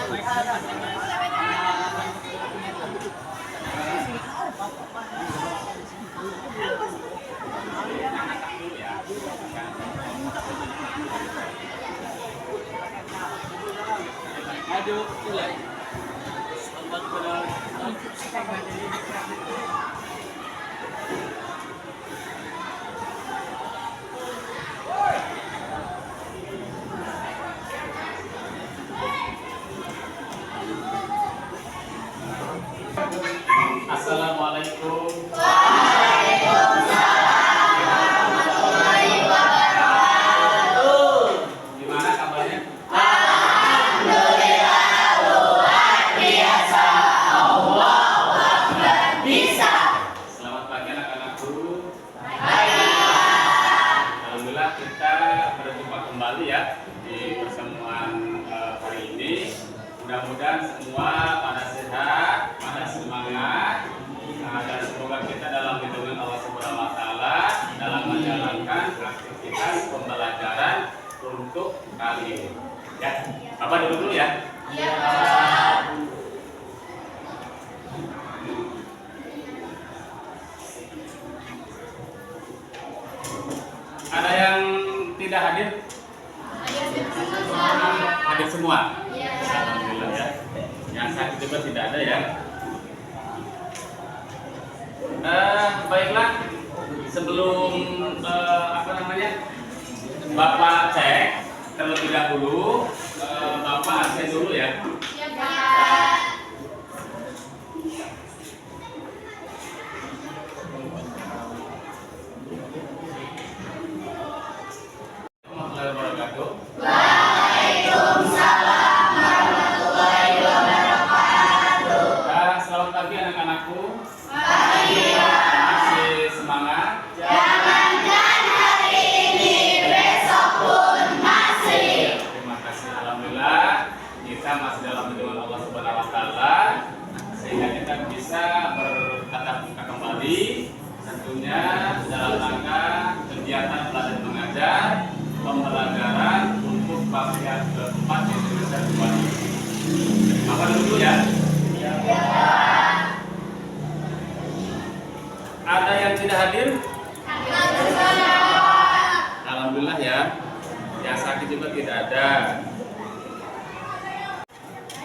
Aduh, mulai. Assalamualaikum. Gimana kabarnya? Selamat pagi anak-anakku. Alhamdulillah kita berjumpa kembali ya di pertemuan hari ini. Mudah-mudahan semua pada sehat, pada semangat, dan semoga kita dalam lindungan Allah Subhanahu wa taala dalam menjalankan aktivitas pembelajaran untuk kali ini. Ya, Bapak dulu ya. Iya. Ada yang tidak hadir? Hadir semua. Alhamdulillah ya. Yang sakit juga tidak ada ya. Baiklah, sebelum Bapak cek terlebih dahulu, Bapak absen dulu ya. Iya, Pak. Waalaikumsalam warahmatullahi wabarakatuh. Selamat pagi anak-anakku. Masih semangat? Jangankan hari ini, besok pun masih. Terima kasih. Alhamdulillah kita masih dalam lindungan Allah Subhanahu wa taala sehingga kita bisa bertatap muka kembali, tentunya dalam rangka kegiatan belajar mengajar pembelajaran untuk bagian keempat yang semester 2 ini. Apa dulu ya? Ada yang tidak hadir? Alhamdulillah ya. Yang sakit juga tidak ada.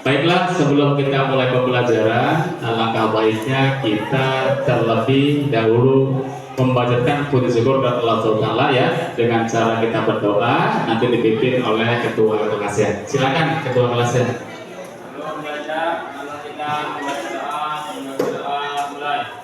Baiklah, sebelum kita mulai pembelajaran, alangkah baiknya kita terlebih dahulu membacakan puji syukur kepada Allah Taala ya dengan cara kita berdoa, nanti dipimpin oleh ketua kelasnya. Silakan ketua kelasnya. Sebelum belajar, kita membaca doa mulai.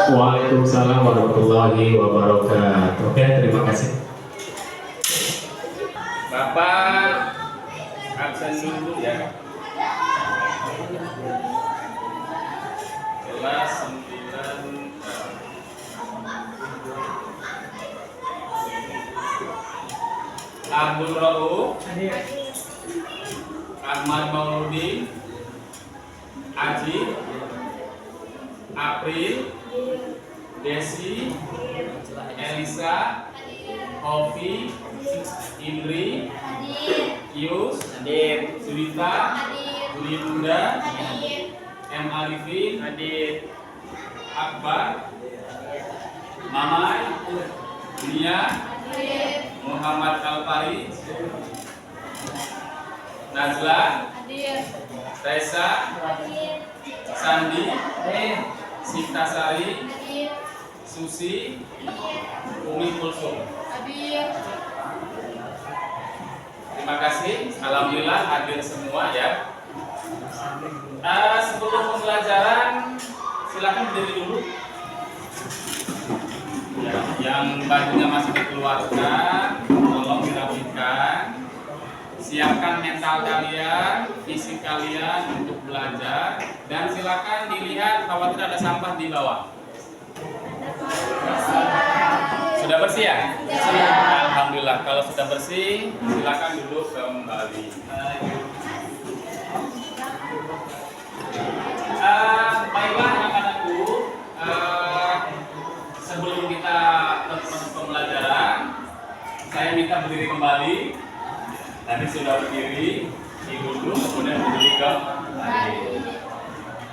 Waalaikumsalam warahmatullahi wabarakatuh. Oke, terima kasih. Bapak absen dulu ya. Kelas 9 Abdul Rauf, Ahmad Mauludi, Aji, April, Desi, Elisa, Hovi, Indri, Yus, Suwita, Budi Bunda, M. Arifin, Akbar, Mamai, Nia, Hadir. Muhammad Alpari, Najla, Hadir. Raisa, Hadir. Sandi, Sintasari, Hadir. Susi, Umi Kulsum. Hadir. Terima kasih, alhamdulillah hadir semua ya. Sebelum pembelajaran, silakan berdiri dulu. Ya, yang bajunya masih dikeluarkan, tolong dirapikan. Siapkan mental kalian, fisik kalian untuk belajar, dan silakan dilihat khawatir ada sampah di bawah. Sudah bersih ya? Alhamdulillah. Kalau sudah bersih, silakan duduk kembali. Baiklah anak-anakku, sebelum kita ke pembelajaran, saya minta berdiri kembali. Tadi sudah berdiri, duduk, kemudian berdiri kembali.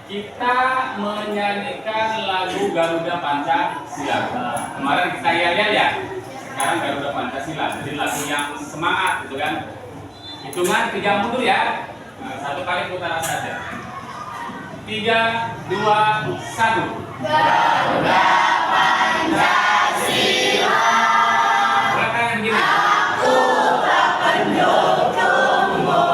Kita menyanyikan lagu Garuda Pancasila. Kemarin kita lihat ya, sekarang Garuda Pancasila. Jadi lagu yang semangat, gitu kan? Hitungan 3 mundur ya. Nah, 1 kali putaran saja. 3, 2, 1. Garuda Pancasila. Belakang yang gini. Aku tak pendukungmu,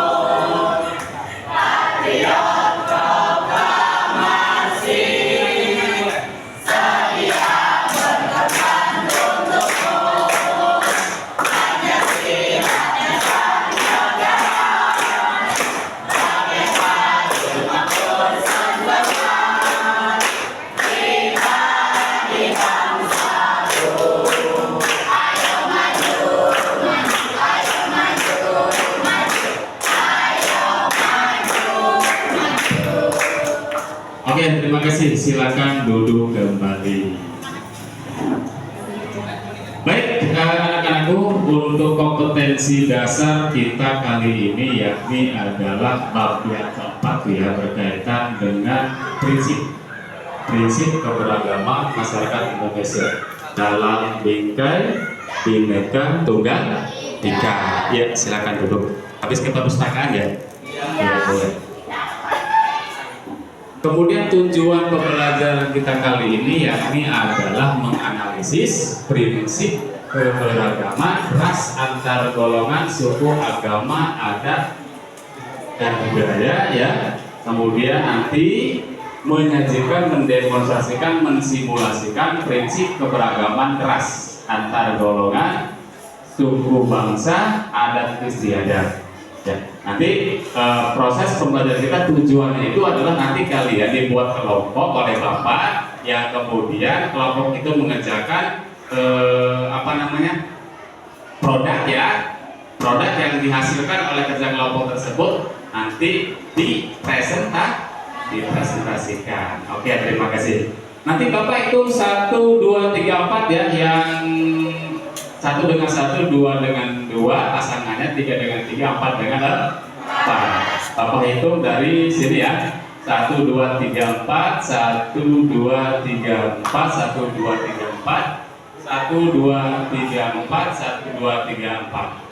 patriot proklamasi, sedia berkorban untukmu. Pancasila negara, sebagai payung pesan besar, kita di bangsaku. Ayo maju, maju, ayo maju, maju, ayo maju, maju. Oke, terima kasih. Silakan duduk kembali. Baik, anak-anakku, untuk kompetensi dasar kita kali ini yakni adalah bab yang keempat ya, berkaitan dengan prinsip keberagaman masyarakat Indonesia dalam bingkai Bhinneka Tunggal Ika. Ya, silakan duduk. Habis ke perpustakaan ya. Ya, boleh. Kemudian tujuan pembelajaran kita kali ini yakni adalah menganalisis prinsip keberagaman ras antar golongan, suku, agama, adat, dan budaya ya. Kemudian nanti menyajikan, mendemonstrasikan, mensimulasikan prinsip keberagaman ras antar golongan, suku, bangsa, adat istiadat. Ya, nanti proses pembelajaran kita tujuannya itu adalah nanti kalian dibuat kelompok oleh Bapak, yang kemudian kelompok itu mengerjakan produk ya, produk yang dihasilkan oleh kerja kelompok tersebut nanti dipresentasikan. Oke, terima kasih. Nanti Bapak itu 1, 2, 3, 4 ya, yang 1 dengan 1, 2 dengan 2 pasangannya, 3 dengan 3, 4 dengan 4. Bapak hitung dari sini ya. 1, 2, 3, 4, 1, 2, 3, 4, 1, 2, 3, 4, 1, 2, 3, 4, 1, 2, 3, 4.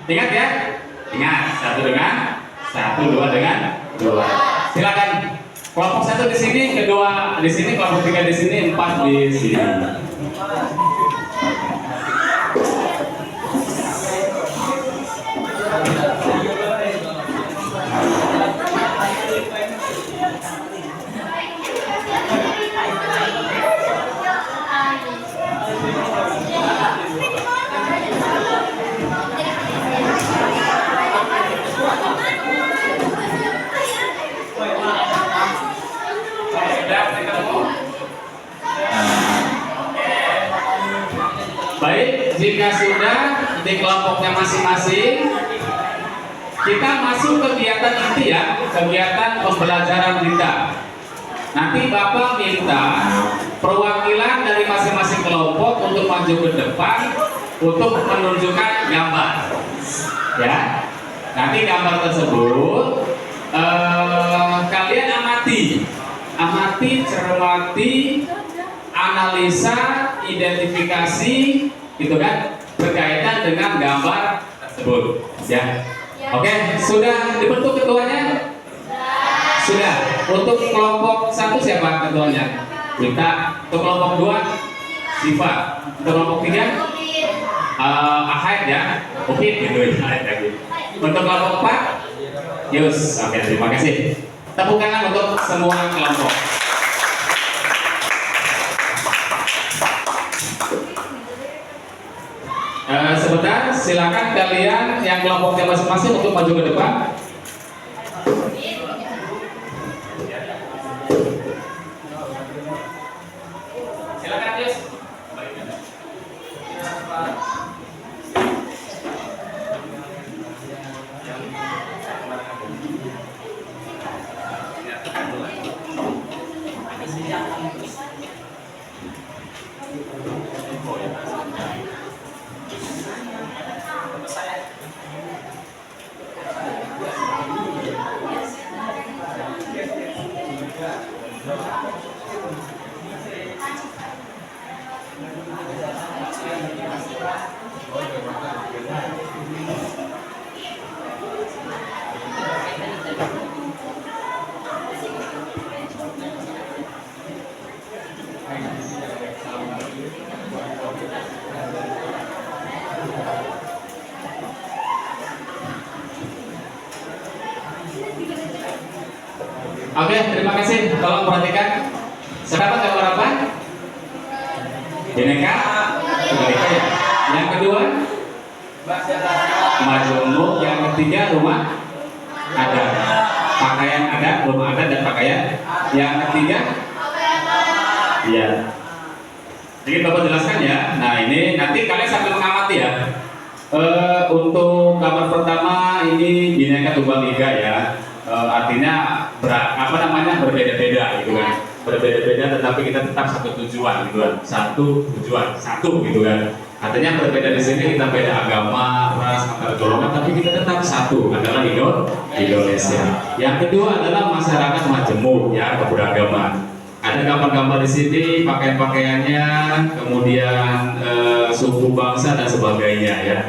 Ingat ya? Ingat, 1 dengan 1, 2 dengan 2. Silakan. Kelompok 1 di sini, kedua di sini, kelompok 3 di sini, 4 di sini. Baik, jika sudah di kelompoknya masing-masing, kita masuk kegiatan inti ya, kegiatan pembelajaran kita. Nanti Bapak minta perwakilan dari masing-masing kelompok untuk maju ke depan untuk menunjukkan gambar. Ya, nanti gambar tersebut kalian amati, cermati, analisa, identifikasi, gitu kan? berkaitan dengan gambar tersebut. Ya. Oke, sudah dibentuk ketuanya? Sudah. Untuk kelompok 1 siapa ketuanya? Kita. Untuk kelompok 2 Siva. Untuk kelompok 3 Ahad ya. Oke, gitu ya. Untuk kelompok 4 Yus. Oke, terima kasih. Tepuk tangan untuk semua kelompok. Sebentar, silakan kalian yang kelompoknya masing-masing untuk maju ke depan. Silakan, Yus. Oke, terima kasih. Tolong perhatikan. Sedapat gambar apa? Bineka? Bineka ya. Yang kedua, majemuk. Yang ketiga, rumah adat. Pakaian adat, rumah adat dan pakaian. Yang ketiga, iya. Jadi Bapak jelaskan ya. Nah ini nanti kalian sambil mengamati ya. Untuk gambar pertama ini Bineka Tunggal Ika ya. Artinya berbeda-beda gitu kan, berbeda-beda tetapi kita tetap satu tujuan gitu kan, satu tujuan, satu gitu kan. Artinya berbeda di sini kita beda agama, ras, antar golongan, tapi kita tetap satu adalah Indonesia. Yang kedua adalah masyarakat majemuk ya, keberagaman. Ada gambar-gambar di sini, pakaian-pakaiannya, kemudian suku bangsa dan sebagainya ya.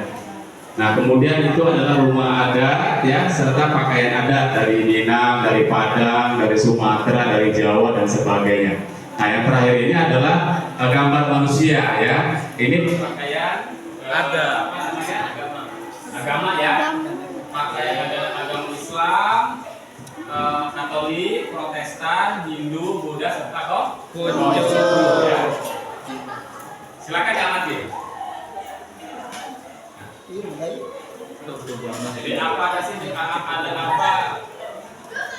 Nah kemudian itu adalah rumah adat ya, serta pakaian adat dari Minang, dari Padang, dari Sumatera, dari Jawa dan sebagainya. Nah yang terakhir ini adalah gambar manusia ya. Ini pakaian agama ya, pakaian agama Islam, Katolik, Protestan, Hindu, Buddha serta Konghucu. Ya. Silakan diamati. Jadi apa sih ada apa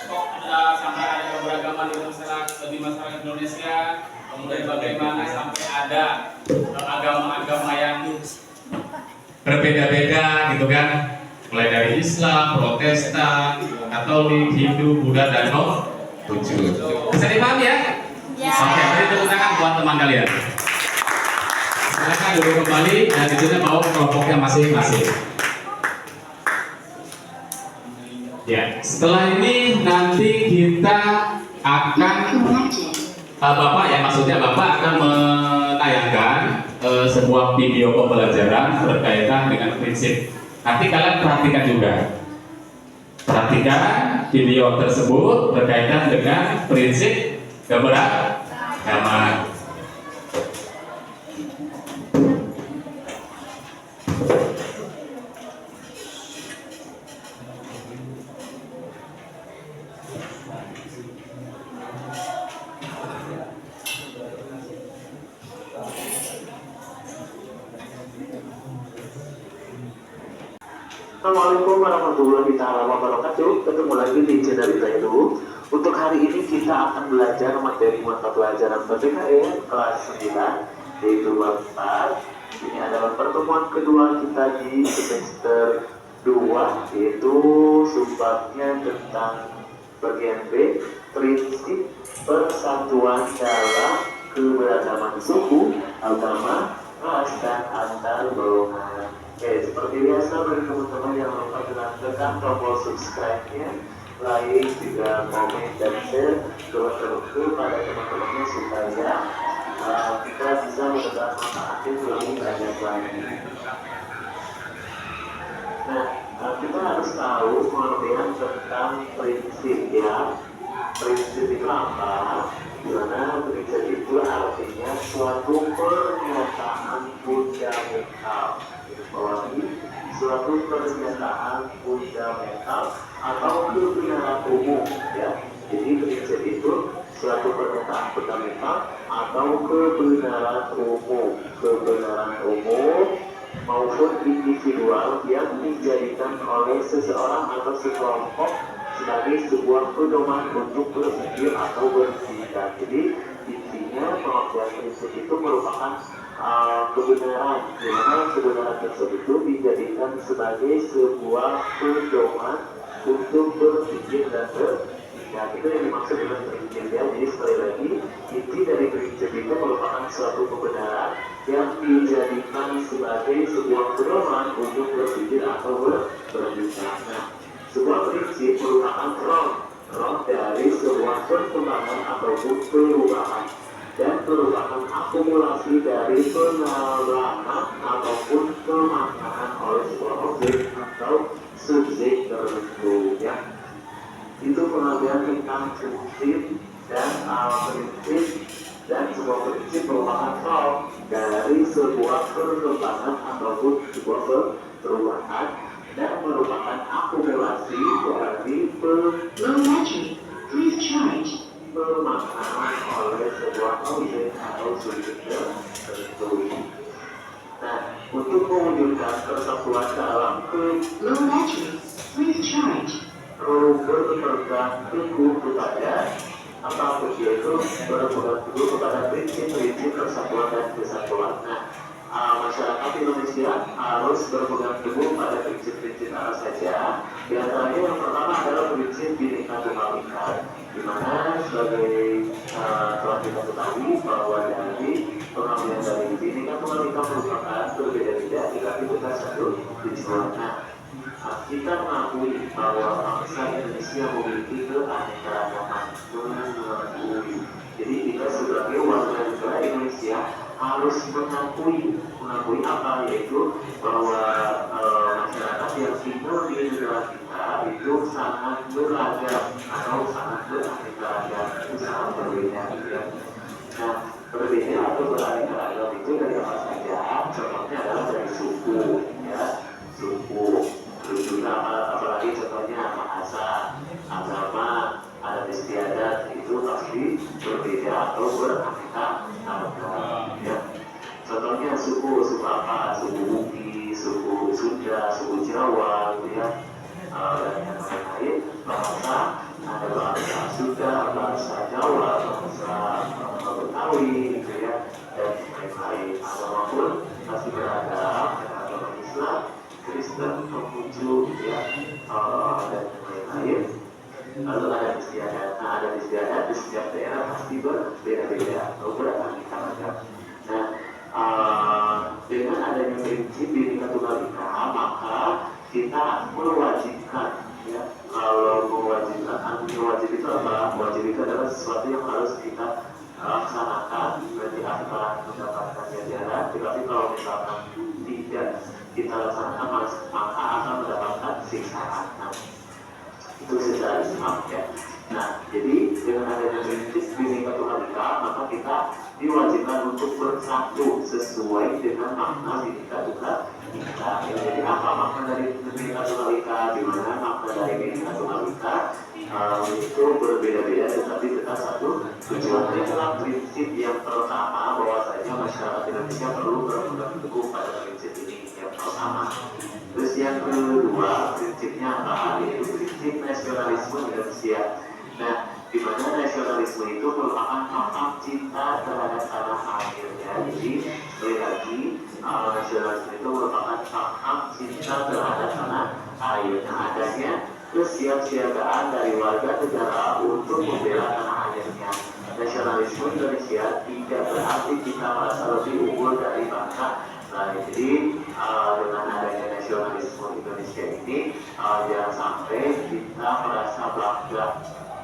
kok ada sampai ada keberagaman di masyarakat Indonesia, kemudian bagaimana sampai ada agama-agama yang berbeda-beda gitu kan, mulai dari Islam, Protestan, Katolik, Hindu, Buddha dan Konghucu. Bisa dipahami ya? Ya. Oke, beri tepuk tangan buat teman kalian. Silakan duduk kembali dan di sini bawa kelompoknya masing-masing. Ya, setelah ini nanti kita akan Bapak ya, maksudnya Bapak akan menayangkan sebuah video pembelajaran berkaitan dengan prinsip. Nanti kalian perhatikan juga. Perhatikan video tersebut berkaitan dengan prinsip keberagaman. Assalamualaikum warahmatullahi wabarakatuh. Ketemu lagi di channel Zaidu. Untuk hari ini kita akan belajar materi mata pelajaran PPKN kelas 9 yaitu bab 4. Ini adalah pertemuan kedua kita di semester 2, yaitu subbabnya tentang bagian B, prinsip persatuan dalam keberagaman suku, agama, ras dan antar golongan. Oke, seperti biasa bagi teman-teman yang lupa dengan tekan tombol subscribe-nya, like, juga komen dan share kepada teman-temannya supaya kita bisa menegakkan hak asasi lebih banyak lagi. Nah, kita harus tahu pengertian tentang prinsip ya. Prinsip itu apa? Dimana prinsip itu artinya suatu pernyataan fundamental. Bawahi, suatu pernyataan fundamental atau kebenaran umum ya. Jadi prinsip itu suatu pernyataan fundamental atau kebenaran umum maupun individual yang dijadikan oleh seseorang atau sekelompok sebagai sebuah pedoman untuk berpikir atau bertindak. Jadi intinya pengertian prinsip itu merupakan kebenaran, di mana kebenaran tersebut itu dijadikan sebagai sebuah pedoman untuk berpikir dan bertindak. Itu yang dimaksud dengan prinsip ya. Jadi sekali lagi, inti dari prinsip itu merupakan suatu kebenaran yang dijadikan sebagai sebuah pedoman untuk berpikir atau bertindak. Nah, sebuah prinsip merupakan roh dari sebuah perkembangan ataupun perubahan dan merupakan akumulasi dari pengalaman ataupun pemaknaan oleh sebuah objek atau subjek tertentu ya. Itu pengertian tentang prinsip dan sebuah prinsip merupakan roh dari sebuah perkembangan ataupun sebuah perubahan dan merupakan akumulasi dari pemaknaan oleh sebuah objek atau subjek tertentu. Nah, untuk mewujudkan persatuan dalam berpegang teguh kepada apapun yaitu berpegang teguh kepada prinsip-prinsip persatuan dan kesatuan. Nah, masyarakat Indonesia harus berpegang teguh pada prinsip-prinsip apa saja. Di antaranya yang pertama adalah prinsip Bhinneka Tunggal Ika, di mana sebagai telah kita ketahui bahwa dari pengambilan dari Bhinneka Tunggal Ika merupakan berbeda-beda, tetapi kita satu tujuan. Kita mengakui bahwa bangsa Indonesia memiliki keanekaragaman. Jadi kita sebagai warga negara Indonesia harus mengakui apa, yaitu bahwa masyarakat yang tinggal di negara kita itu sangat beragam atau sangat beraneka-ragam, itu sangat berbeda. Nah, berbeda atau beraneka-ragam itu dari apa saja? Contohnya adalah dari suku, ya, suku. Terus juga apalagi contohnya bahasa, agama, adat istiadat itu pasti berbeda atau beraneka-ragam. Ya. Contohnya suku apa? Suku Bugis, suku Sunda, suku Jawa, gitu ya. Dan yang lain-lain. Bahasa, ada bahasa Sunda, bahasa Jawa, bahasa Betawi, gitu ya. Dan lain-lain. Agama pun pasti beragam, agama Islam, Kristen, Konghucu, ya, dan lain-lain. Lalu ada istiadat. Nah, ada istiadat di setiap daerah pasti berbeda-beda atau beraneka-ragam. Nah, dengan adanya prinsip Bhinneka Tunggal Ika, maka kita mewajibkan, ya, kalau mewajib itu apa? Mewajib itu adalah sesuatu yang harus kita laksanakan, berarti akan mendapatkan ganjaran. Tetapi kalau misalkan tidak kita laksanakan, maka akan mendapatkan siksaan. Nah, itu secara Islam ya. Nah, jadi dengan adanya prinsip Bhinneka Tunggal Ika, maka kita diwajibkan untuk bersatu sesuai dengan makna Bhinneka Tunggal Ika. Jadi apa makna dari Bhinneka Tunggal Ika? Di mana makna dari Bhinneka Tunggal Ika itu berbeda-beda, tetapi kita satu tujuannya adalah prinsip yang pertama, bahwasanya masyarakat Indonesia perlu berpegang teguh pada prinsip ini yang pertama. Terus yang kedua, prinsipnya apa? Yaitu prinsip nasionalisme Indonesia. Nah, di mana nasionalisme itu merupakan paham cinta terhadap tanah air ya. Jadi sekali lagi, nasionalisme itu merupakan paham cinta terhadap tanah air. Nah, adanya kesiapsiagaan dari warga negara untuk membela tanah airnya. Nasionalisme Indonesia tidak berarti kita merasa lebih unggul dari bangsa lain. Jadi dengan adanya nasionalisme Indonesia ini, jangan sampai kita merasa bangga,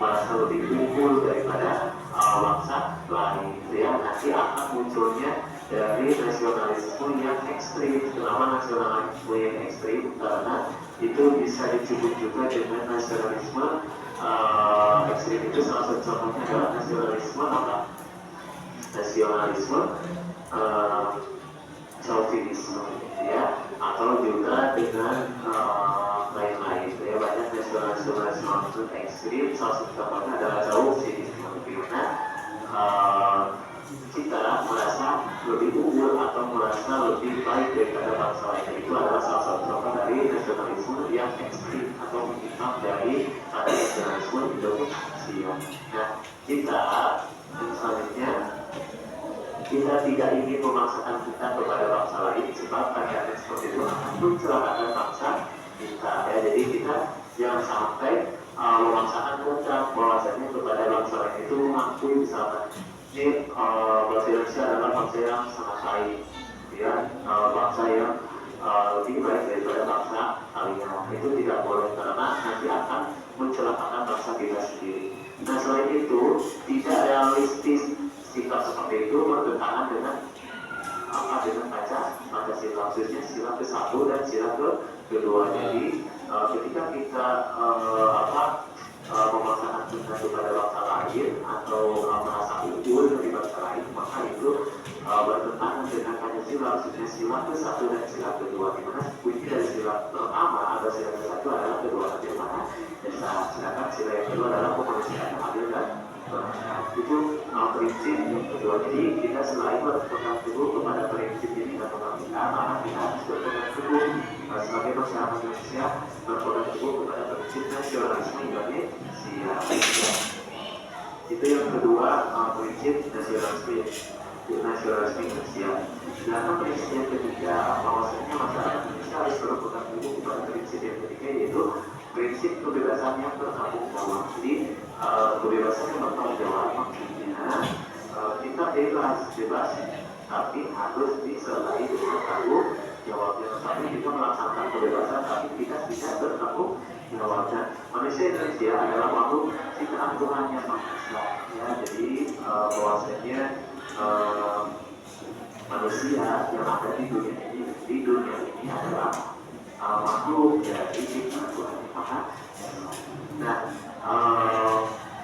merasa lebih unggul daripada bangsa lain, ya. Nanti akan munculnya dari nasionalisme yang ekstrim. Kenapa nasionalisme yang ekstrim? Karena itu bisa disebut juga dengan nasionalisme ekstrim. Itu salah satu contohnya adalah nasionalisme apa? Nasionalisme chauvinisme, ya, atau juga dengan lain-lain, ya. Banyak nasionalisme ekstrim. Salah satu contohnya adalah chauvinisme. Nah, kita merasa lebih unggul atau merasa lebih baik daripada bangsa lain, itu adalah salah satu contoh dari nasionalisme yang ekstrim atau menyimpang dari nasionalisme Indonesia. Nah, kita selanjutnya kita tidak ingin memaksakan kita kepada bangsa lain, sebab keadaan seperti itu akan mencelakakan bangsa kita, ya. Jadi kita jangan sampai memaksakan kita bahwasanya kepada bangsa lain itu mampu, misalkan ini bangsa Indonesia adalah bangsa yang sangat baik, ya, bangsa yang lebih baik daripada bangsa lainnya. Itu tidak boleh, karena nanti akan mencelakakan bangsa kita sendiri. Nah, selain itu tidak realistis sikap seperti itu bertentangan dengan dengan Pancasila, khususnya sila ke-1 dan sila ke-2. Jadi ketika kita memaksakan kita kepada bangsa lain atau merasa unggul dari bangsa lain, maka itu bertentangan dengan Pancasila, khususnya sila ke-1 dan sila ke-2. Di mana kunci dari sila pertama atau sila ke-1 adalah kedaulatan negara, sedangkan sila yang kedua adalah kemanusiaan yang adil dan itu prinsip yang kedua. Jadi kita selain berpegang teguh kepada prinsip ini dan kita, maka kita harus berpegang teguh sebagai masyarakat Indonesia, berpegang teguh kepada prinsip nasionalisme Indonesia. Itu yang kedua, prinsip nasionalisme Indonesia. Dan prinsip yang ketiga, bahwasanya masyarakat Indonesia harus berpegang teguh kepada prinsip yang ketiga, yaitu prinsip kebebasan yang bertanggung jawab. Jadi kebebasan yang bertanggung jawab maksudnya kita bebas, tapi harus disertai dengan tanggung jawabnya. Tapi kita melaksanakan kebebasan, tapi kita tidak bertanggung jawabnya. Manusia Indonesia adalah makhluk ciptaan Tuhan yang Maha Esa, ya. Jadi bahwasanya manusia yang ada di dunia ini adalah makhluk dari ciptaan Tuhan yang Maha Esa. Nah,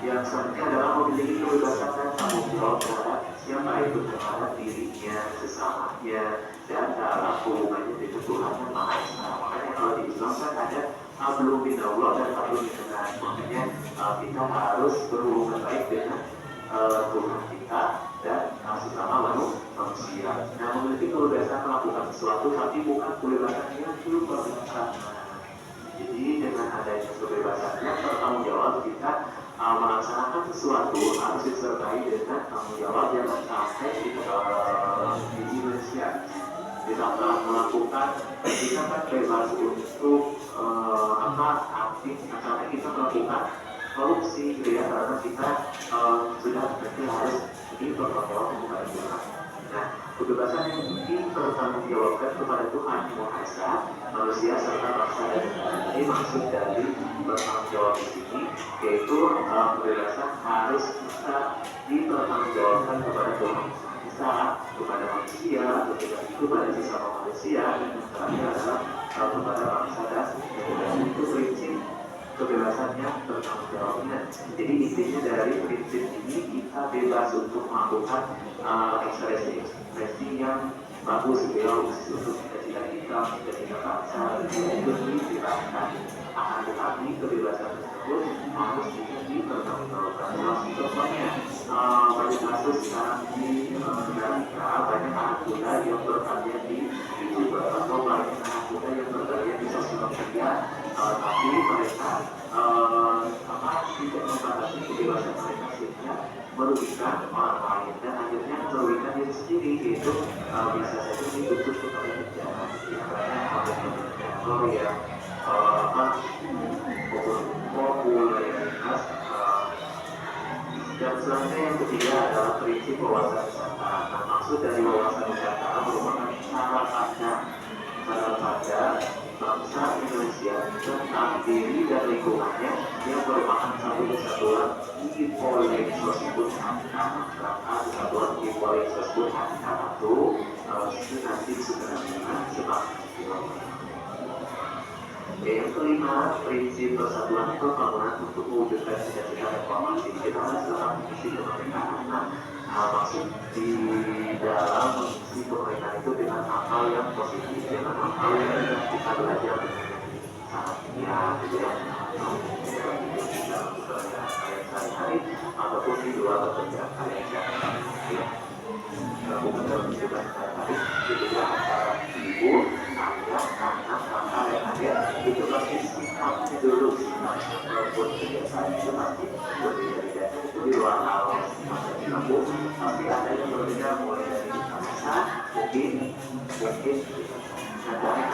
yang selanjutnya adalah memiliki kebebasan dan tanggung jawab terhadap siapa itu, terhadap dirinya, sesamanya, dan dalam hubungannya dengan Tuhan yang Maha Esa. Makanya kalau di Islam kan ada hablum minallah dan hablum minan. Makanya kita harus berhubungan baik dengan Tuhan kita dan sesama manusia. Nah, memiliki kebebasan melakukan sesuatu, tapi bukan kebebasan yang berlebihan. Jadi dengan adanya kebebasan yang bertanggung jawab, kita melaksanakan sesuatu harus disertai dengan tanggung jawab yang sampai di Indonesia. Kita melakukan, kita kan bebas untuk aktif, misalnya kita melakukan korupsi, gitu ya, karena kita sudah berarti harus bertanggung jawab kepada Tuhan. Nah, kebebasan yang dipertanggung jawabkan kepada Tuhan yang Maha Esa, manusia serta bangsa dan negara. Ini maksud dari bertanggung jawab di sini, yaitu kebebasan harus bisa dipertanggungjawabkan kepada Tuhan, bisa kepada manusia, atau kepada sesama manusia, dan yang terakhir adalah kepada bangsa dan negara. Itu prinsip kebebasannya bertanggung jawabnya. Jadi intinya dari prinsip ini kita bebas untuk melakukan ekspresi yang bagus, untuk cita-cita kita, cita-cita bangsa, itu dibebaskan. Akan tetapi kebebasan tersebut harus dipertanggungjawabkan. Contohnya banyak kasus sekarang di negara kita, banyak anak muda yang berkarya di YouTube atau banyak anak muda yang berkarya di sosial media, tapi mereka tidak membatasi kebebasan mereka sehingga merugikan orang lain dan akhirnya merugikan diri sendiri, yaitu bisa saja dituntut kepada penjara. Karena yang popularitas. Dan selanjutnya yang ketiga adalah prinsip wawasan wisata. Nah, maksud dari wawasan wisata merupakan cara pandang kepada bangsa Indonesia tentang diri dan lingkungannya yang merupakan satu kesatuan Kipolek tersebut. Maka kesatuan Kipolek tersebut itu nanti sebenarnya sebab yang kelima, prinsip persatuan pembangunan untuk mewujudkan cita-cita reformasi kita dalam misi kemerdekaan. Maksud di dalam misi kemerdekaan itu dengan hal yang positif, dengan hal yang kita belajar ya, gitu ya. Dalam pekerjaan sehari-hari ataupun di luar pekerjaan sehari-hari. Bukan dalam tugas sehari-hari, itu ya antara ibu, ayah, anak, kakak, dan adik itu pasti sikapnya dulu, walaupun kebiasaan itu pasti berbeda-beda. Itu di luar hal masa dilaku, tapi ada yang berbeda mulai dari bahasa, mungkin dan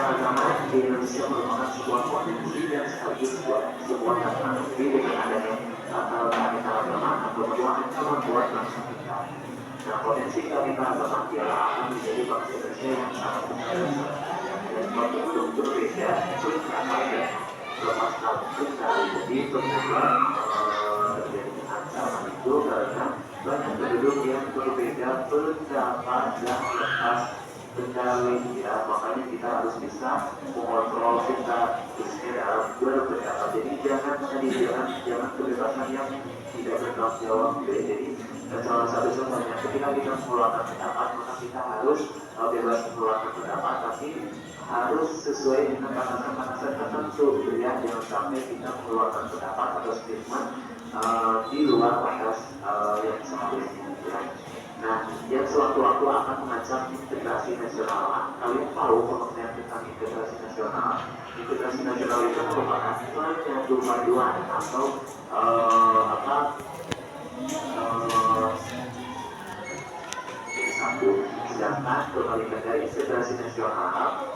keagamaan di Indonesia merupakan sebuah potensi dan sekaligus sebuah teknologi dengan adanya keagamaan atau membuat bangsa kita. Nah, potensi keagamaan ialah akan menjadi bangsa Indonesia yang sangat besar dan bentuk berbeda beragam lepas kita jadi permulaan terjadi ancaman itu karena banyak penduduk yang berbeda pendapat dan lepas kendali ya, makanya kita harus bisa mengontrol kita khususnya dalam berpendapat. Jadi jangan kebebasan yang tidak bertanggung jawab gitu ya. Jadi salah satu contohnya ketika kita mengeluarkan pendapat maka kita harus bebas mengeluarkan pendapat, tapi harus sesuai dengan batasan-batasan tertentu gitu ya. Jangan sampai kita mengeluarkan pendapat atau statement di luar batas yang seharusnya gitu ya. Nah, yang sewaktu-waktu akan mengancam integrasi nasional. Kalian tahu pengertian tentang integrasi nasional? Integrasi nasional itu merupakan penyatuan atau satu. Sedangkan kebalikan dari integrasi nasional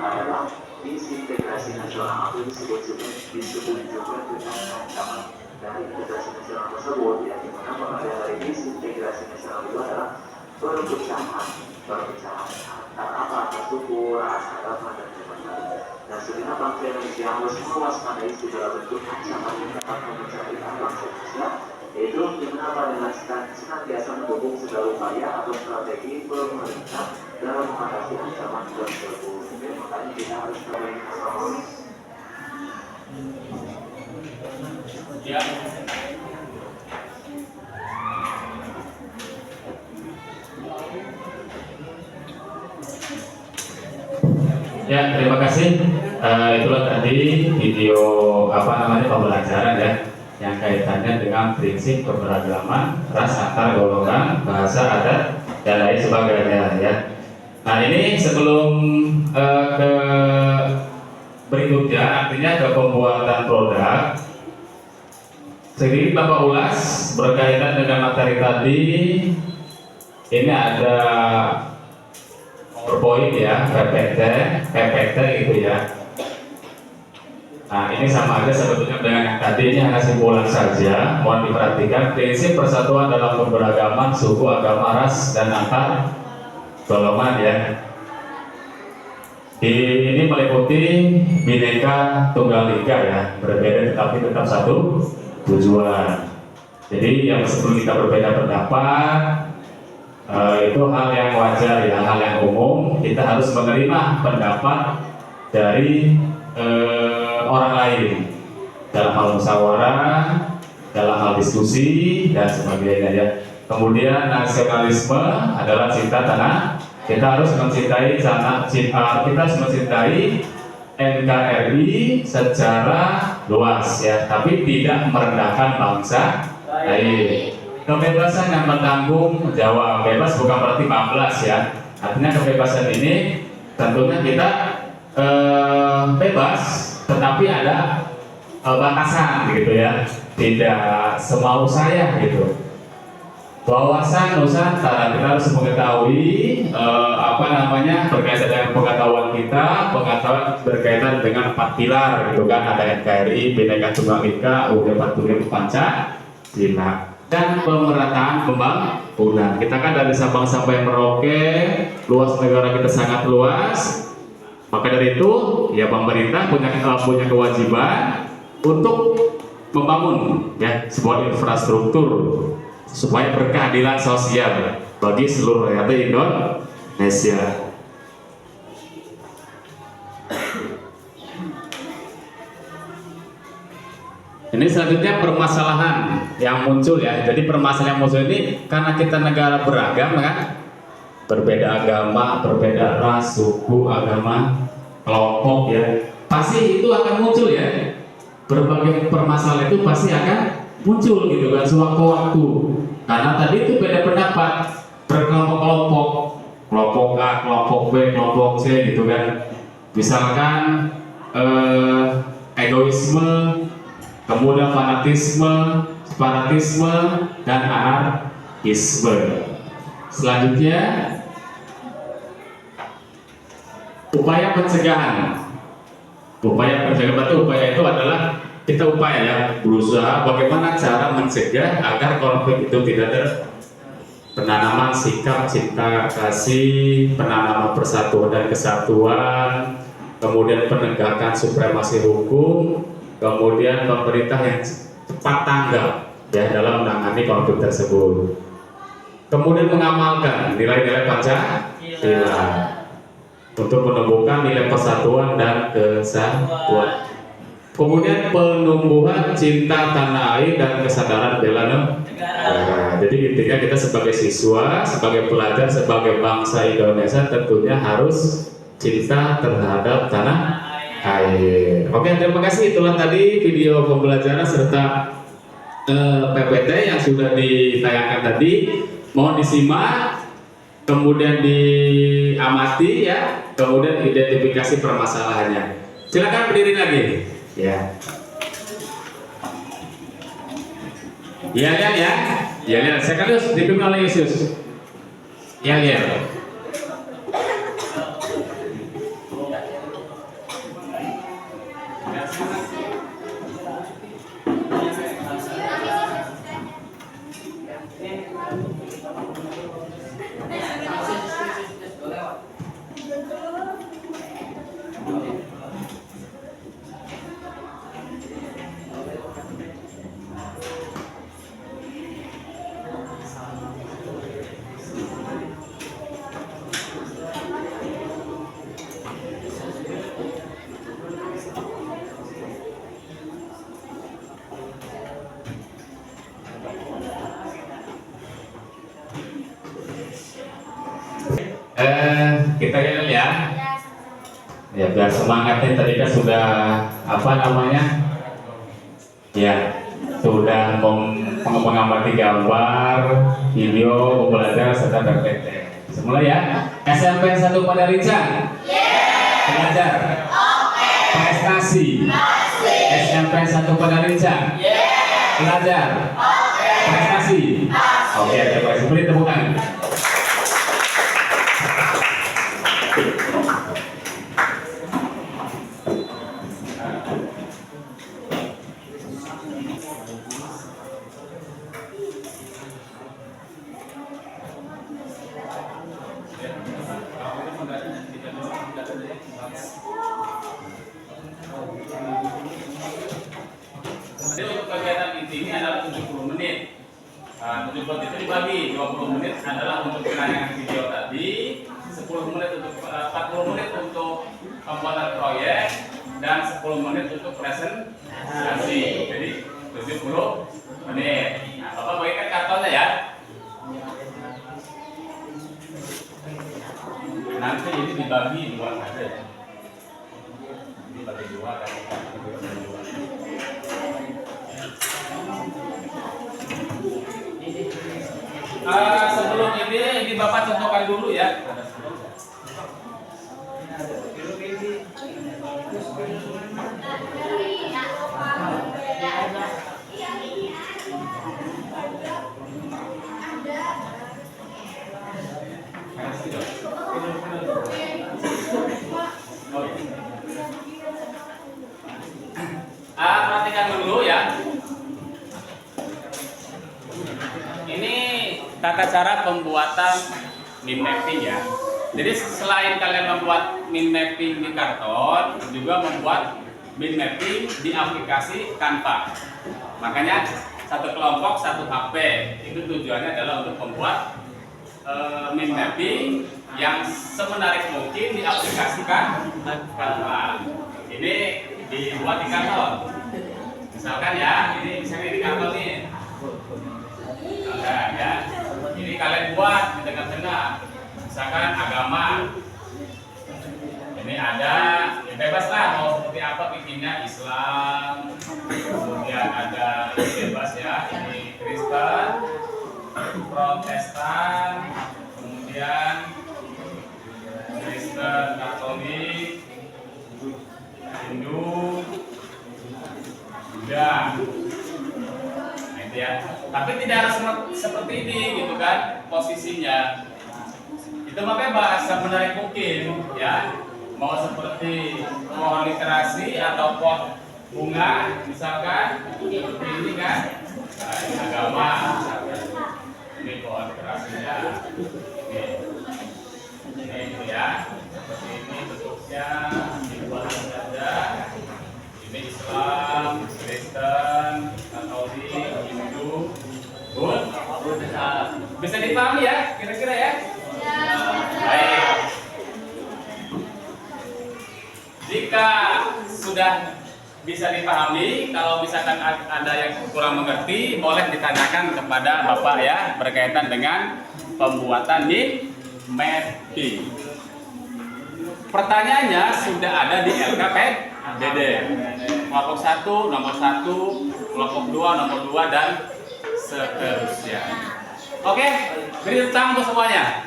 adalah disintegrasi nasional atau disebut juga dengan ancaman dari integrasi nasional tersebut ya, dimana pengertian dari disintegrasi nasional itu adalah perpecahan antar suku, ras, agama dan sebagainya. Dan sebenarnya bangsa Indonesia harus mewaspadai segala bentuk ancaman yang dapat memecah belah bangsa Indonesia, yaitu dimana dengan senantiasa mendukung segala upaya atau strategi pemerintah dalam mengatasi ancaman tersebut. Makanya kita harus bersama. Ya. Ya, terima kasih. Itulah tadi video pembelajaran ya, yang kaitannya dengan prinsip keberagaman ras antar golongan, bahasa, adat dan lain sebagainya ya. Nah, ini sebelum ke berikutnya, artinya ke pembuatan produk. Sedikit Bapak ulas berkaitan dengan materi tadi. Ini ada PowerPoint ya, PPT gitu ya. Nah, ini sama aja sebetulnya dengan yang tadi, ini hanya simpulan saja. Mohon diperhatikan prinsip persatuan dalam keberagaman suku, agama, ras dan antar golongan ya. Ini meliputi Bhinneka Tunggal Ika ya, berbeda tetapi tetap satu tujuan. Jadi yang sebelum kita berbeda pendapat itu hal yang wajar ya, hal yang umum. Kita harus menerima pendapat dari orang lain dalam hal musyawarah, dalam hal diskusi dan sebagainya ya. Kemudian nasionalisme adalah cinta tanah. Kita harus mencintai tanah, kita harus mencintai NKRI secara luas ya, tapi tidak merendahkan bangsa lain. Kebebasan yang bertanggung jawab, bebas bukan berarti 14 ya. Artinya kebebasan ini tentunya kita bebas, tetapi ada batasan gitu ya. Tidak semau saya gitu. Wawasan Nusantara kita harus mengetahui berkaitan dengan pengetahuan kita, pengetahuan berkaitan dengan 4 pilar gitu kan. Ada NKRI, Bhinneka Tunggal Ika, UUD 45, Pancasila. Dan pemerataan pembangunan. Kita kan dari Sabang sampai Merauke, luas negara kita sangat luas. Maka dari itu, ya pemerintah punya kewajiban untuk membangun ya sebuah infrastruktur supaya berkeadilan sosial bagi seluruh rakyat Indonesia. Ini selanjutnya permasalahan yang muncul ya. Jadi permasalahan yang muncul ini karena kita negara beragam kan, berbeda agama, berbeda ras, suku, agama, kelompok ya. Pasti itu akan muncul ya. Berbagai permasalahan itu pasti akan muncul gitu kan sewaktu-waktu. Karena tadi itu beda pendapat, berkelompok-kelompok, kelompok A, kelompok B, kelompok C gitu kan. Misalkan egoisme, kemudian fanatisme, separatisme, dan anarkisme. Selanjutnya, upaya pencegahan. Upaya itu adalah kita upaya ya berusaha bagaimana cara mencegah agar konflik itu tidak penanaman sikap cinta kasih, penanaman persatuan dan kesatuan, kemudian penegakan supremasi hukum, kemudian pemerintah yang cepat tanggap ya dalam menangani konflik tersebut. Kemudian mengamalkan nilai-nilai Pancasila untuk menumbuhkan nilai persatuan dan kesatuan. Kemudian penumbuhan cinta tanah air dan kesadaran bela negara. Jadi intinya kita sebagai siswa, sebagai pelajar, sebagai bangsa Indonesia tentunya harus cinta terhadap tanah air. Oke, terima kasih. Itulah tadi video pembelajaran serta PPT yang sudah ditayangkan tadi. Mohon disimak, kemudian diamati ya, kemudian identifikasi permasalahannya. Silakan berdiri lagi. Ya. Ya. Sekaligus dipimpin oleh Yesus. Ya. Kita ya. Ya biar semangatnya tadi kan sudah ya sudah mengamati gambar, video, pembelajaran serta PPT. Semula ya. SMP 1 Padarinca. Belajar. Prestasi. SMP 1 Padarinca. Belajar. Prestasi. Oke, terima kasih. Beri tepuk tangan. Jadi untuk kegiatan ini adalah 70 menit. 70 menit itu dibagi, 20 menit adalah untuk penayangan video tadi, 10 menit untuk 40 menit untuk pembuatan proyek, dan 10 menit untuk presentasi. Jadi 70 menit. Nah, Bapak bagikan kartonnya ya. Nanti ini dibagi dua saja. Dibagi dua kan. Sebelum ini Bapak contohkan dulu ya. Perhatikan dulu ya. Ini tata cara pembuatan meme mapping ya. Jadi selain kalian membuat mind mapping di karton, juga membuat mind mapping di aplikasi Canva. Makanya satu kelompok satu HP. Itu tujuannya adalah untuk membuat mind mapping yang semenarik mungkin diaplikasikan Canva. Ini dibuat di karton. Misalkan ya, ini misalnya di karton nih. Misalkan ya, ini kalian buat di tengah-tengah. Misalkan agama. Ini ada, ya bebas lah mau seperti apa bikinnya, Islam. Kemudian ada bebas ya, ini Kristen, Protestan, kemudian Kristen, Katolik, Hindu, Buddha. Nah, itu ya. Tapi tidak harus seperti ini gitu kan posisinya. Itu makanya bahasa menarik mungkin ya. Mau seperti pohon literasi atau pot bunga misalkan seperti ini kan. Nah, ini agama misalkan. Ini pohon literasinya. Ini ya. Seperti ini bentuknya. Dibuat saja. Ini Islam, Kristen, Katolik, Hindu, Buddha. Bisa dipahami ya, kira-kira ya? Baik. Jika sudah bisa dipahami, kalau misalkan ada yang kurang mengerti, boleh ditanyakan kepada Bapak ya, berkaitan dengan pembuatan mind mapping. Pertanyaannya sudah ada di LKPD. Kelompok 1, nomor 1, kelompok 2, nomor 2, dan seterusnya. Oke, beri tepuk tangan untuk semuanya.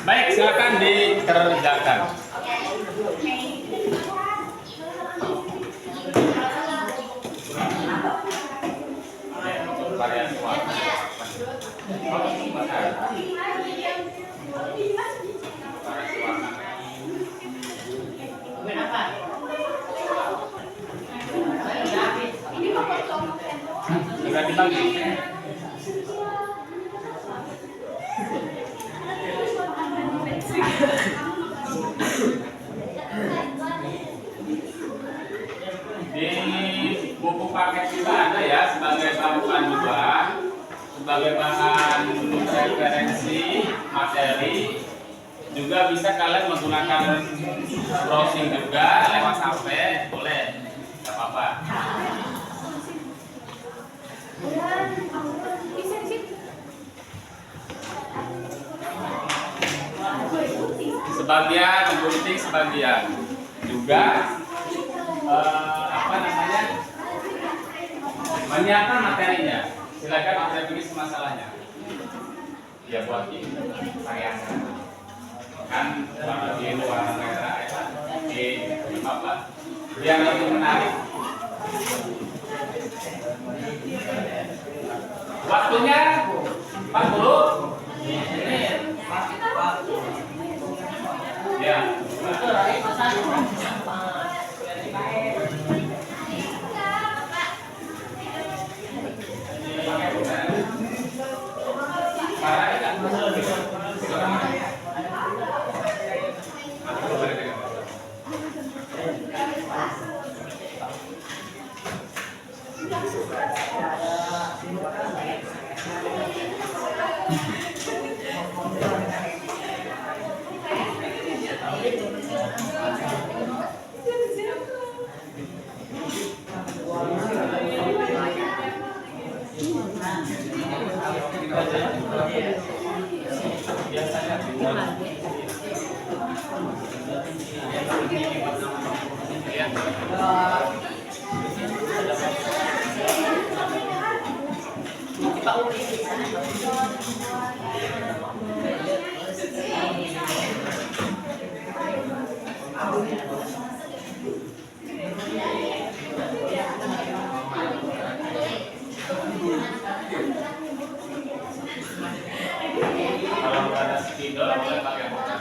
Baik, silakan dikerjakan. Variasi warna. Juga dibagi. Di buku paket juga ada ya sebagai bahan juga, sebagai bahan referensi materi. Juga bisa kalian menggunakan browsing juga lewat HP, boleh, tidak apa-apa. Sebagian menggunting, sebagian juga menyiapkan materinya. Silakan Anda tulis masalahnya. Ya buat ini variasi. Kan warna biru, warna merah, apa? Biar lebih menarik. Waktunya 40 menit. Ya. Kalau ada spidol boleh pakai motor.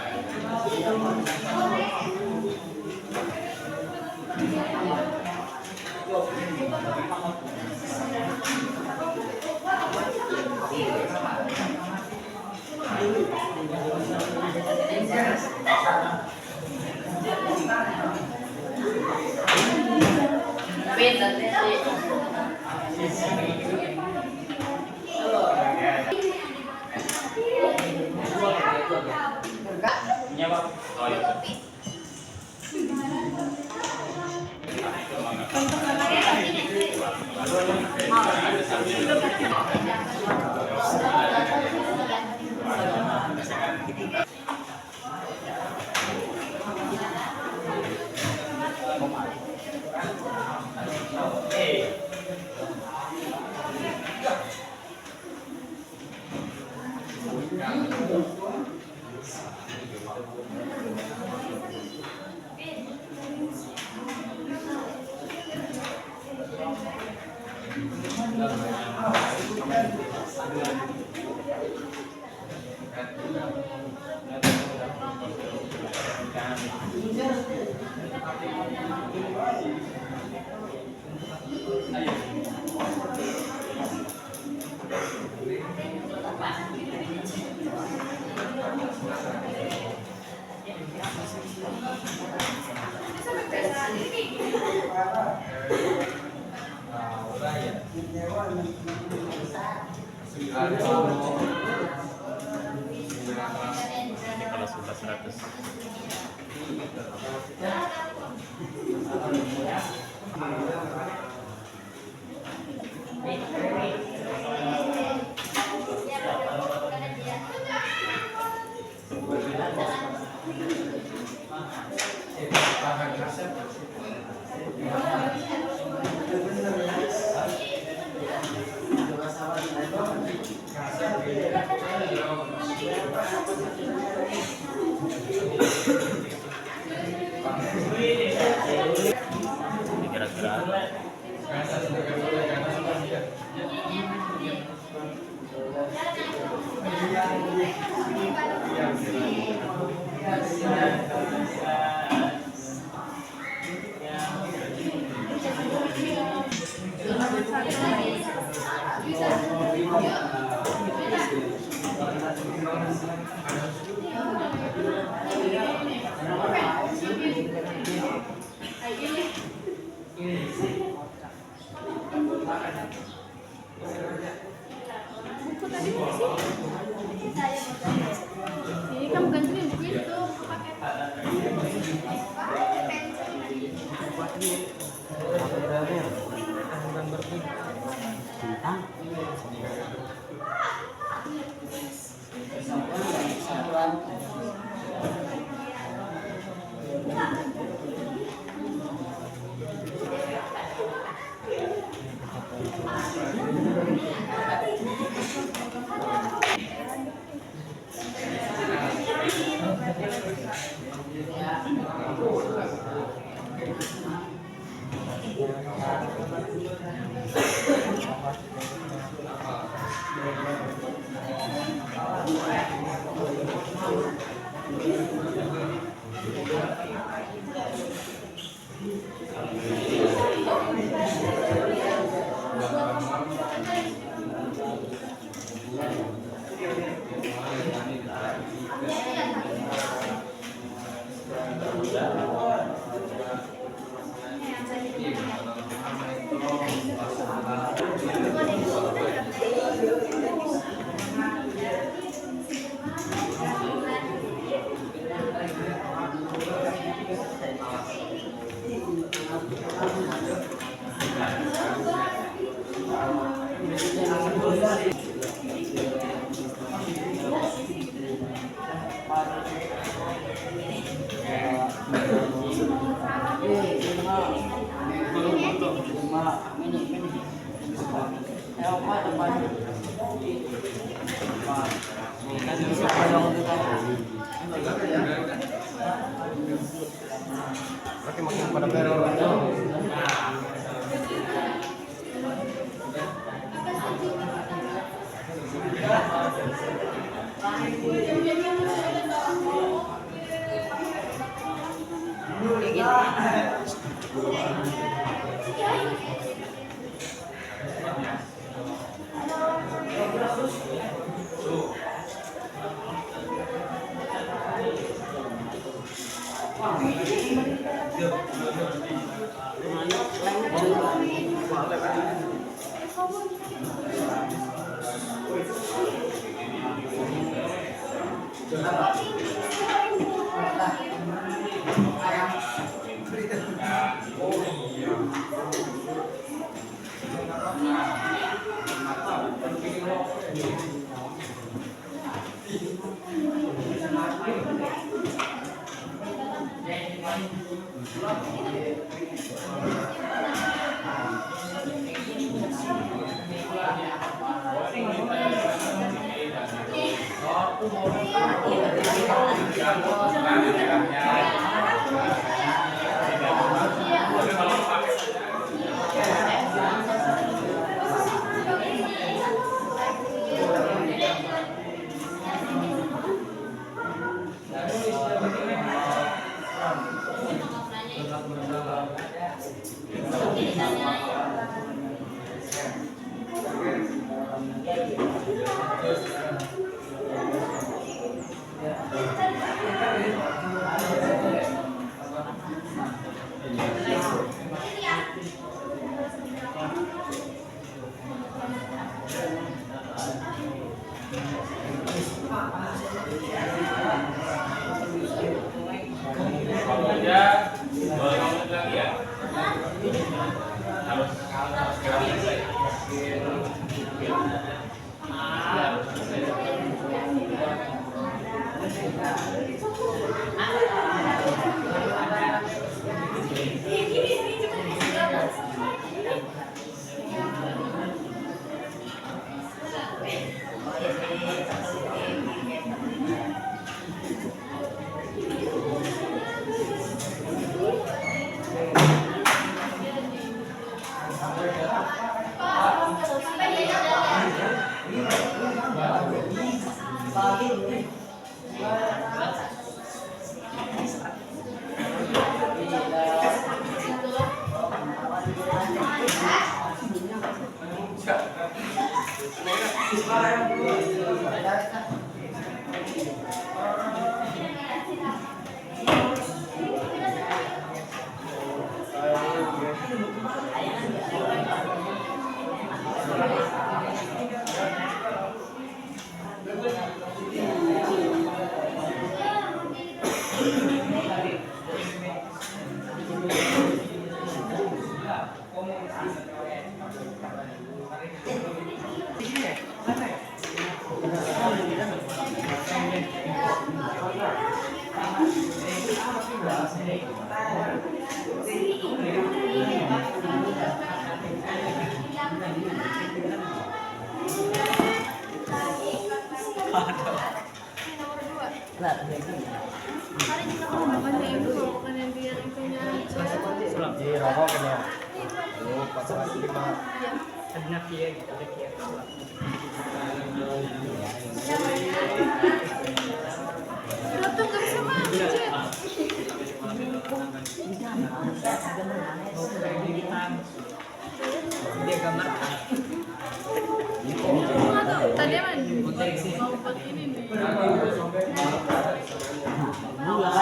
Iya Pak. Oh iya. Ini kalau sudah 100. Kira-kira Ini kamu gantiin buku itu pakai makin pada teror. Waktunya 2 menit lagi ya. Harus segera selesai. Di rokok kan ya. Lu pas lagi lima. Ada kia gitu, ada kia. Ratu nggak bisa macet. Dia gambar. Nggak tahu. Tadi emang mau pakai ini nih. Awan.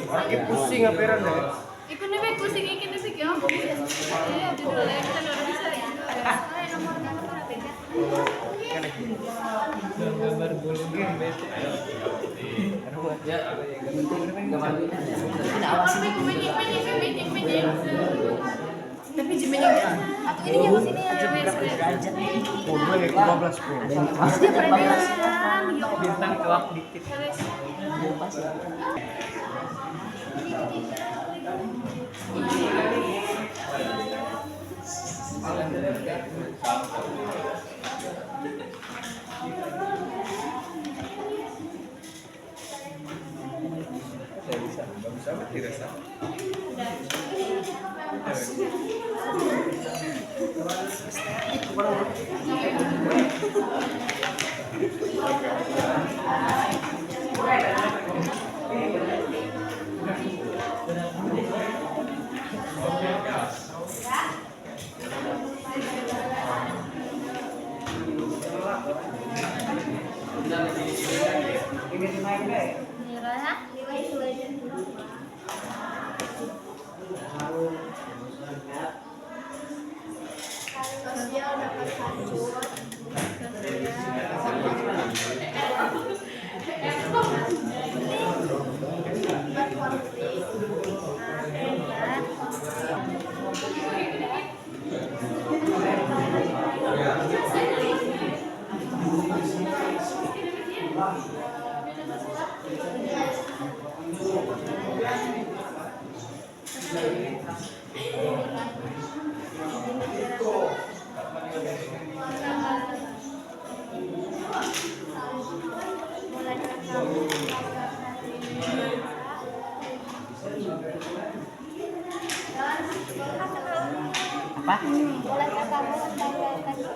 Lagi pusing apiran deh. Ikut nih pusing ikin nih ya. Iya, judulnya kita nggak bisa ya. Nomor tiga. Gambar bulu game bete. Ya, Tapi jemennya atau ini yang sini ya. Udah kayak 15 bro. Dia perbedaan. bintang tuak dikit. Apa? Bolehkah kamu membanggakan bangsa?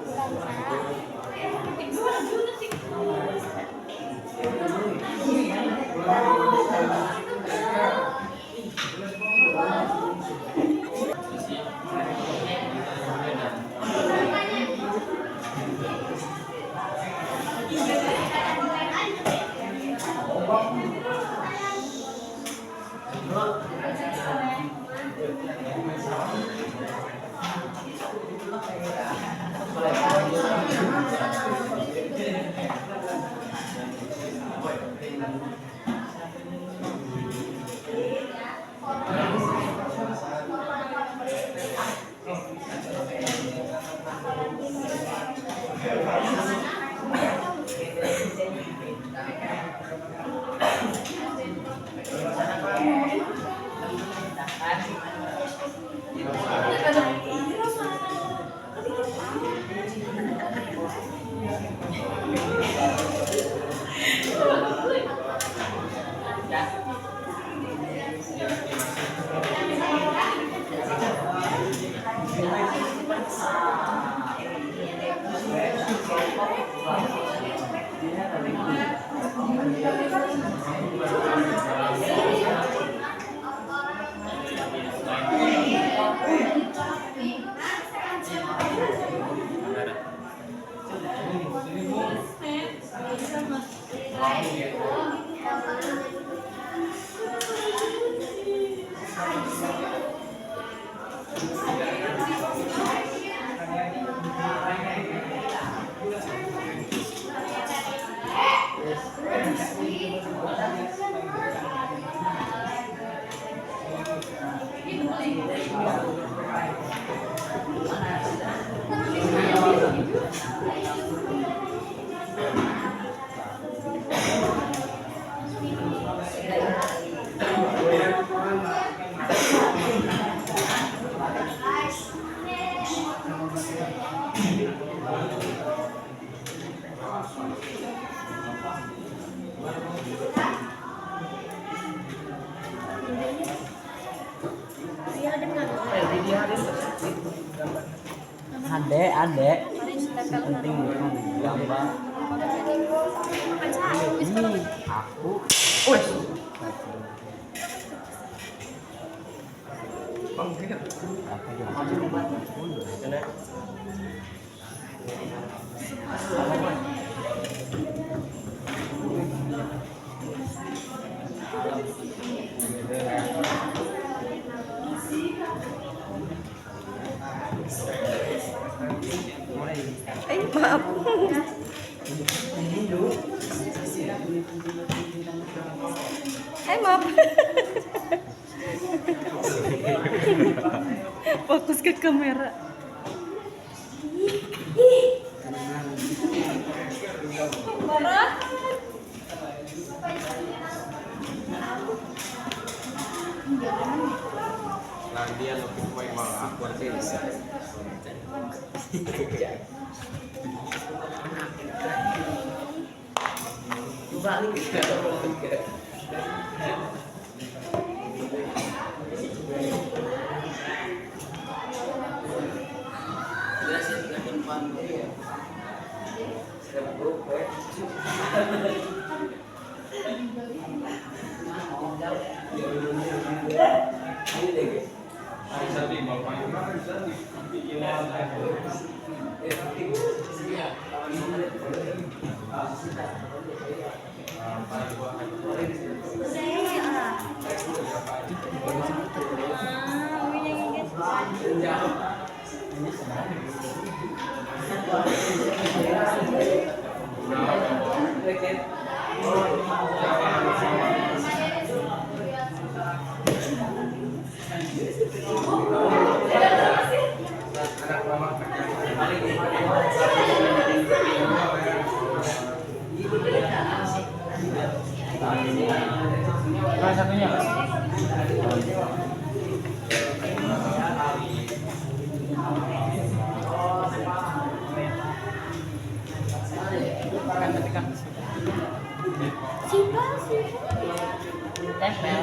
Adek penting gambar ini aku maaf. Maaf. Fokus ke kamera. Marah. Dia lebih baik malah aku bisa. Balik satunya. Simpel sih. Tempel.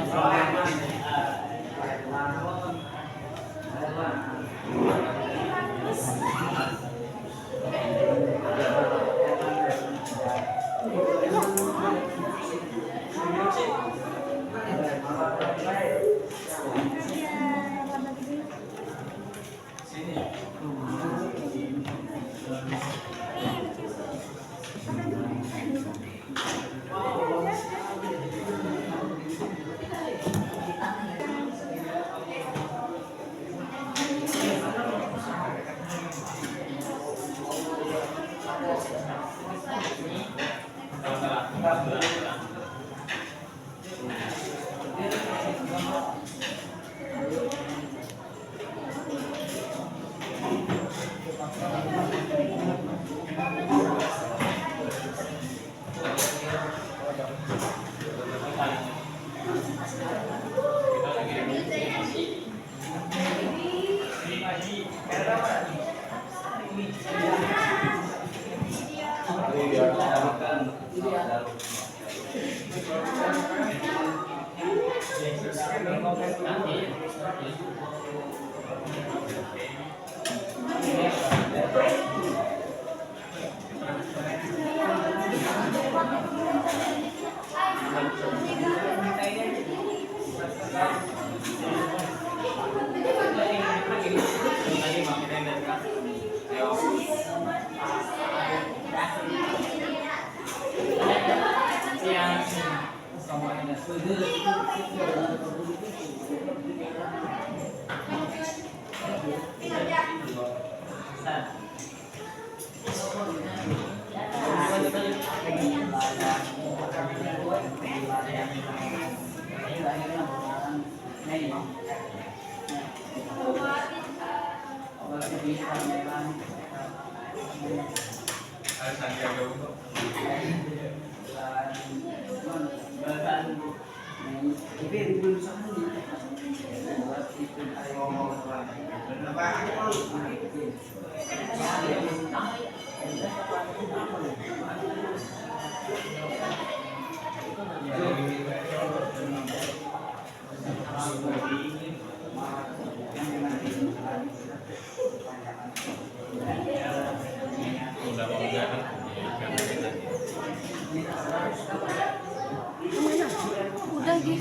Udah gitu.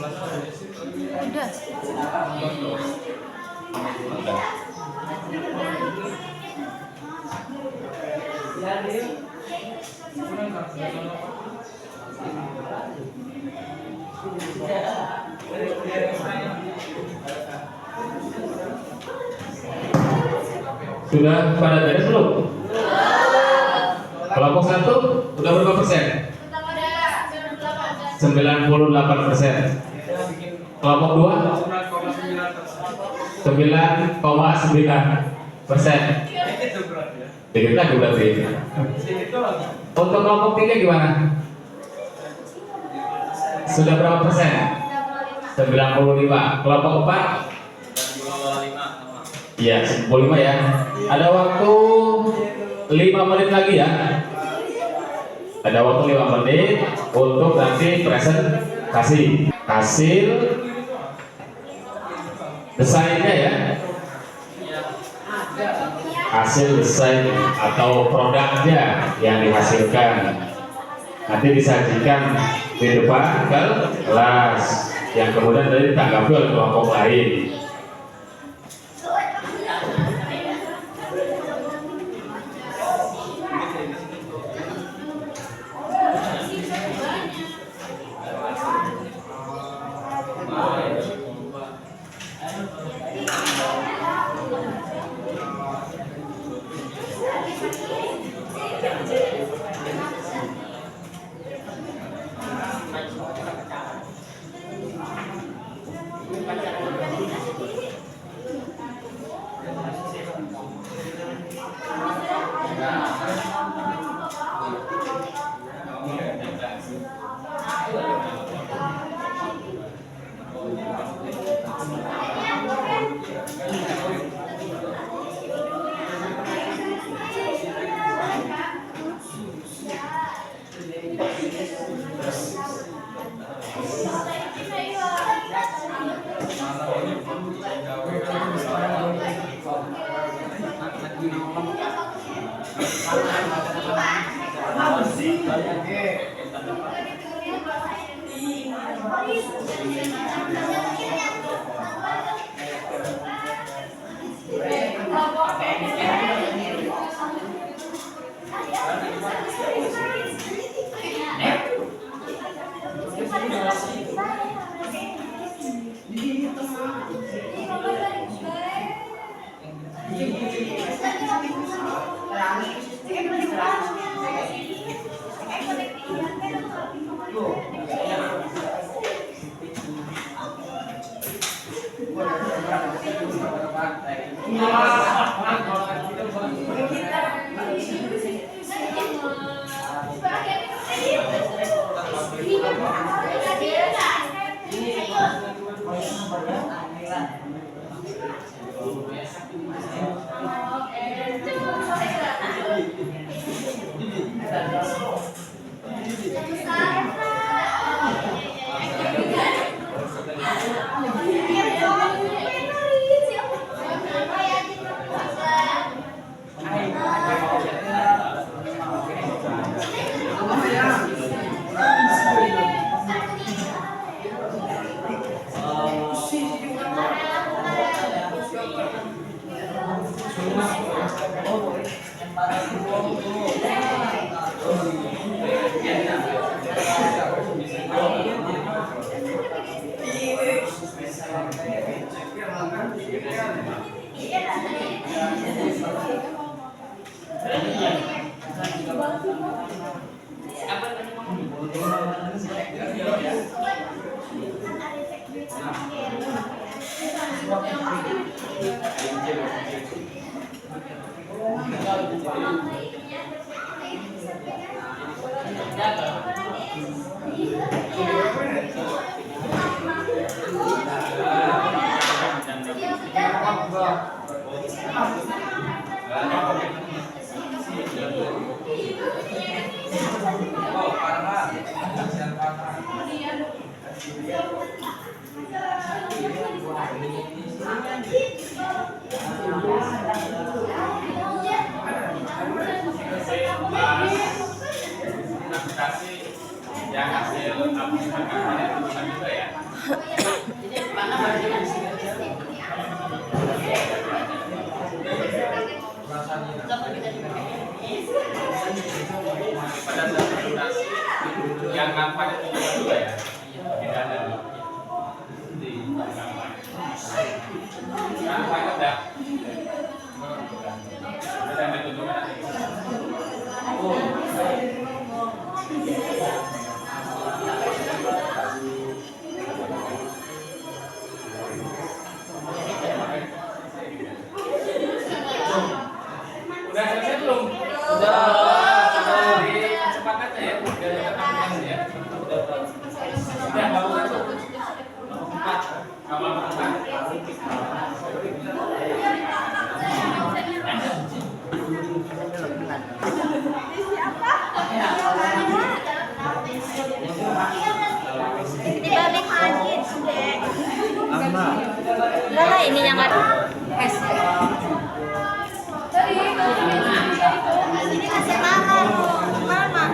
Udah. Sudah pada beres belum? Kelompok 1 udah berapa persen? 98%. Kelompok 2 9,9%. Dikit lagi berarti. Untuk kelompok 3 gimana? Sudah berapa persen? 95. Kelompok 4? Iya, 95 ya. Ada waktu 5 menit lagi ya. Ada waktu 5 menit untuk nanti presentasi hasil desainnya ya. Hasil desain atau produknya yang dihasilkan nanti disajikan di depan kelas yang kemudian dari ditanggapi oleh kelompok lain. aplikasi yang hasil aplikasinya itu juga ya. Pada saat aplikasi yang kampanye itu juga ya. Tidak ada di kampanye udah ada tuntutan. Udah selesai belum? Udah. Cepat aja ya. Udah baru satu. Empat. Kamu empat. Dibalik lagi, Dek. Lah ini yang ada. Ini kasih mama. Mama.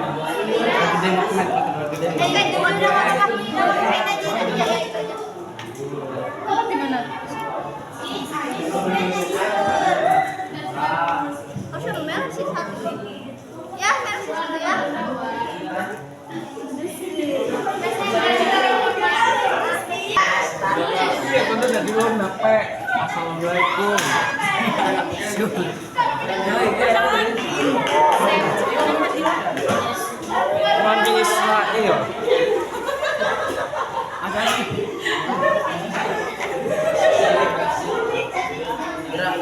Oh, suruh merah sih satu. Ya, merah sih satu ya. Iya, bener dari luar nape. Assalamualaikum. Mandi Israel. Ada sih.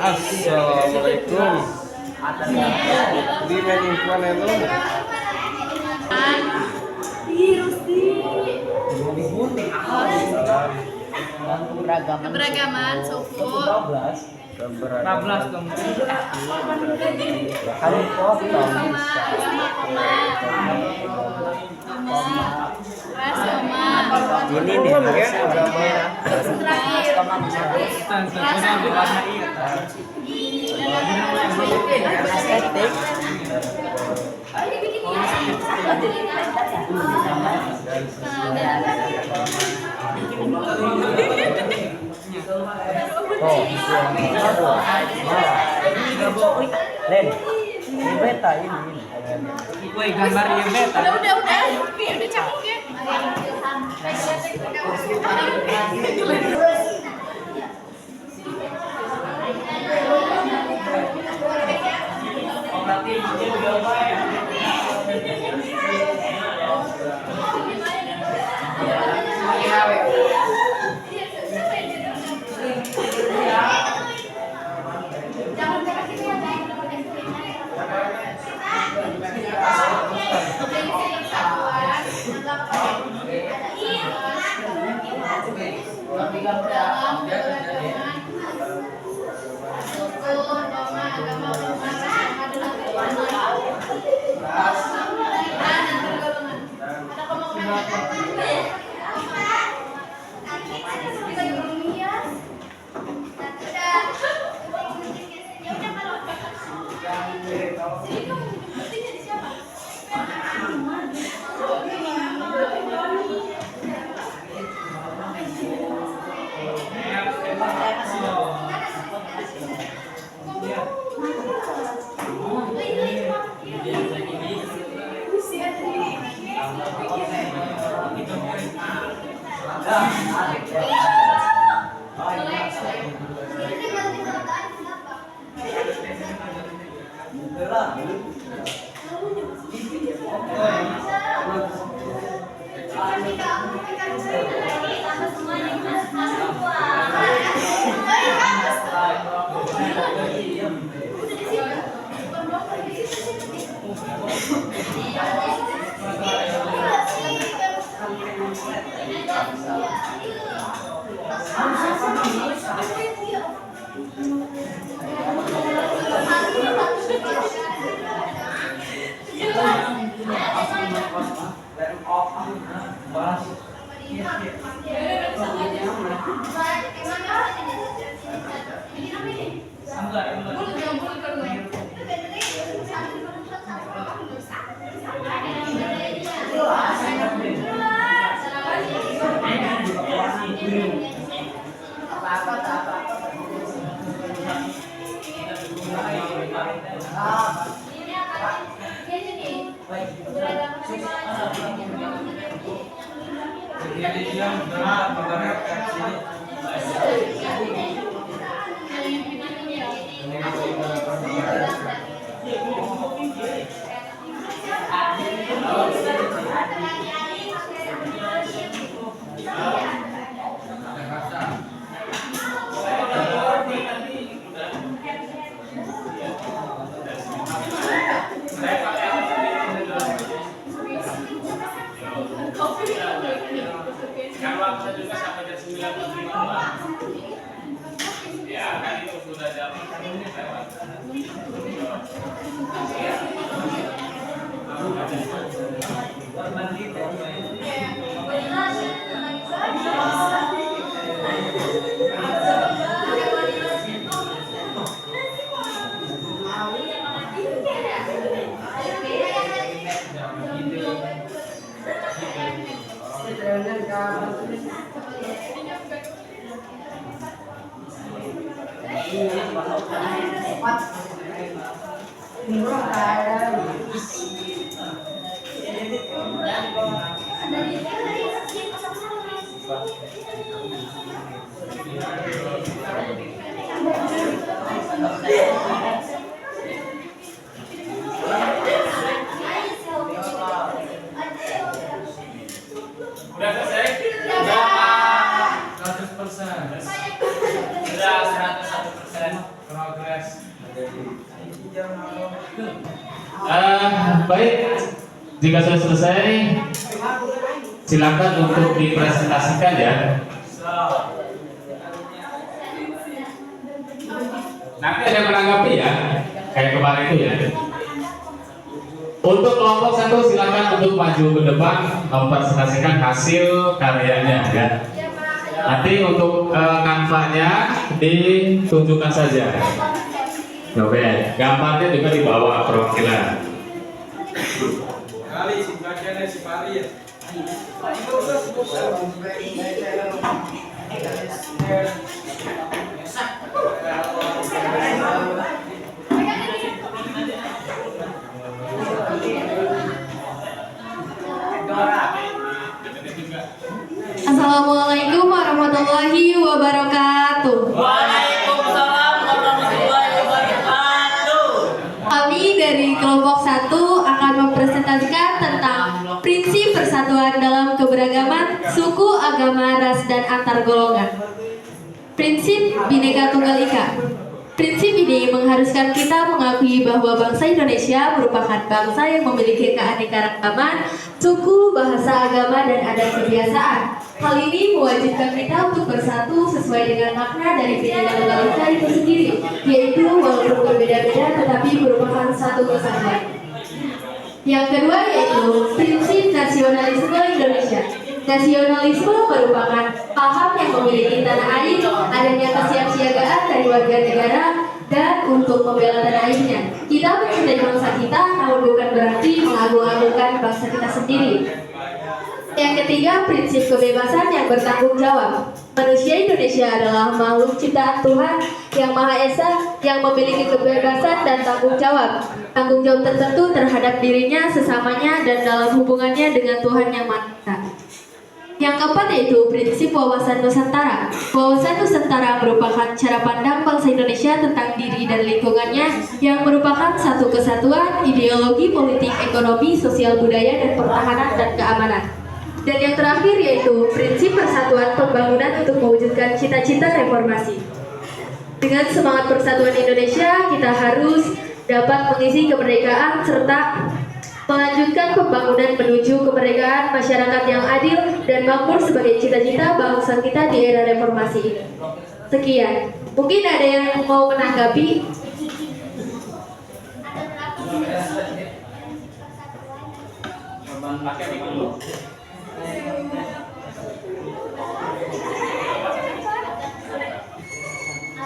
Assalamualaikum. Di menyimpan itu. Keberagaman suku. 14 dong. Koma. Ini nih harusnya Terakhir. estetik. Oh, dibikin ya. Tuh, aduh, malah. Len, ini beta ini. Woi, gambar yang beta. Udah cakep ya. Udah selesai? Udah 100%. Sudah 101% progres. Baik, jika sudah selesai, silakan untuk dipresentasikan ya. Nanti ada yang menanggapi ya, kayak kemarin itu ya. Untuk kelompok satu silakan untuk maju ke depan mempresentasikan hasil karyanya ya. Nanti untuk kanvanya ditunjukkan saja. Oke, gambarnya juga dibawa perwakilan. Kali si bagiannya si Pari ya. Assalamualaikum warahmatullahi wabarakatuh. Waalaikumsalam warahmatullahi wabarakatuh. Kami dari kelompok 1 akan mempresentasikan tentang prinsip persatuan dalam keberagaman suku, agama, ras, dan antar golongan. Prinsip Bhinneka Tunggal Ika. Prinsip ini mengharuskan kita mengakui bahwa bangsa Indonesia merupakan bangsa yang memiliki keanekaragaman, suku, bahasa, agama, dan adat kebiasaan. Hal ini mewajibkan kita untuk bersatu sesuai dengan makna dari Bhinneka Tunggal Ika itu sendiri, yaitu walaupun berbeda-beda tetapi merupakan satu kesatuan. Yang kedua yaitu prinsip nasionalisme Indonesia. Nasionalisme merupakan paham yang memiliki tanah air, adanya kesiapsiagaan dari warga negara, dan untuk membela tanah airnya. Kita mencintai bangsa kita, namun bukan berarti mengagung-agungkan bangsa kita sendiri. Yang ketiga, prinsip kebebasan yang bertanggung jawab. Manusia Indonesia adalah makhluk ciptaan Tuhan yang Maha Esa yang memiliki kebebasan dan tanggung jawab. Tanggung jawab tertentu terhadap dirinya, sesamanya, dan dalam hubungannya dengan Tuhan Yang Maha Esa. Yang keempat yaitu prinsip wawasan Nusantara. Wawasan Nusantara merupakan cara pandang bangsa Indonesia tentang diri dan lingkungannya yang merupakan satu kesatuan ideologi, politik, ekonomi, sosial, budaya, dan pertahanan dan keamanan. Dan yang terakhir yaitu prinsip persatuan pembangunan untuk mewujudkan cita-cita reformasi. Dengan semangat persatuan Indonesia, kita harus dapat mengisi kemerdekaan serta melanjutkan pembangunan menuju kemerdekaan masyarakat yang adil dan makmur sebagai cita-cita bangsa kita di era reformasi ini. Sekian. Mungkin ada yang mau menanggapi?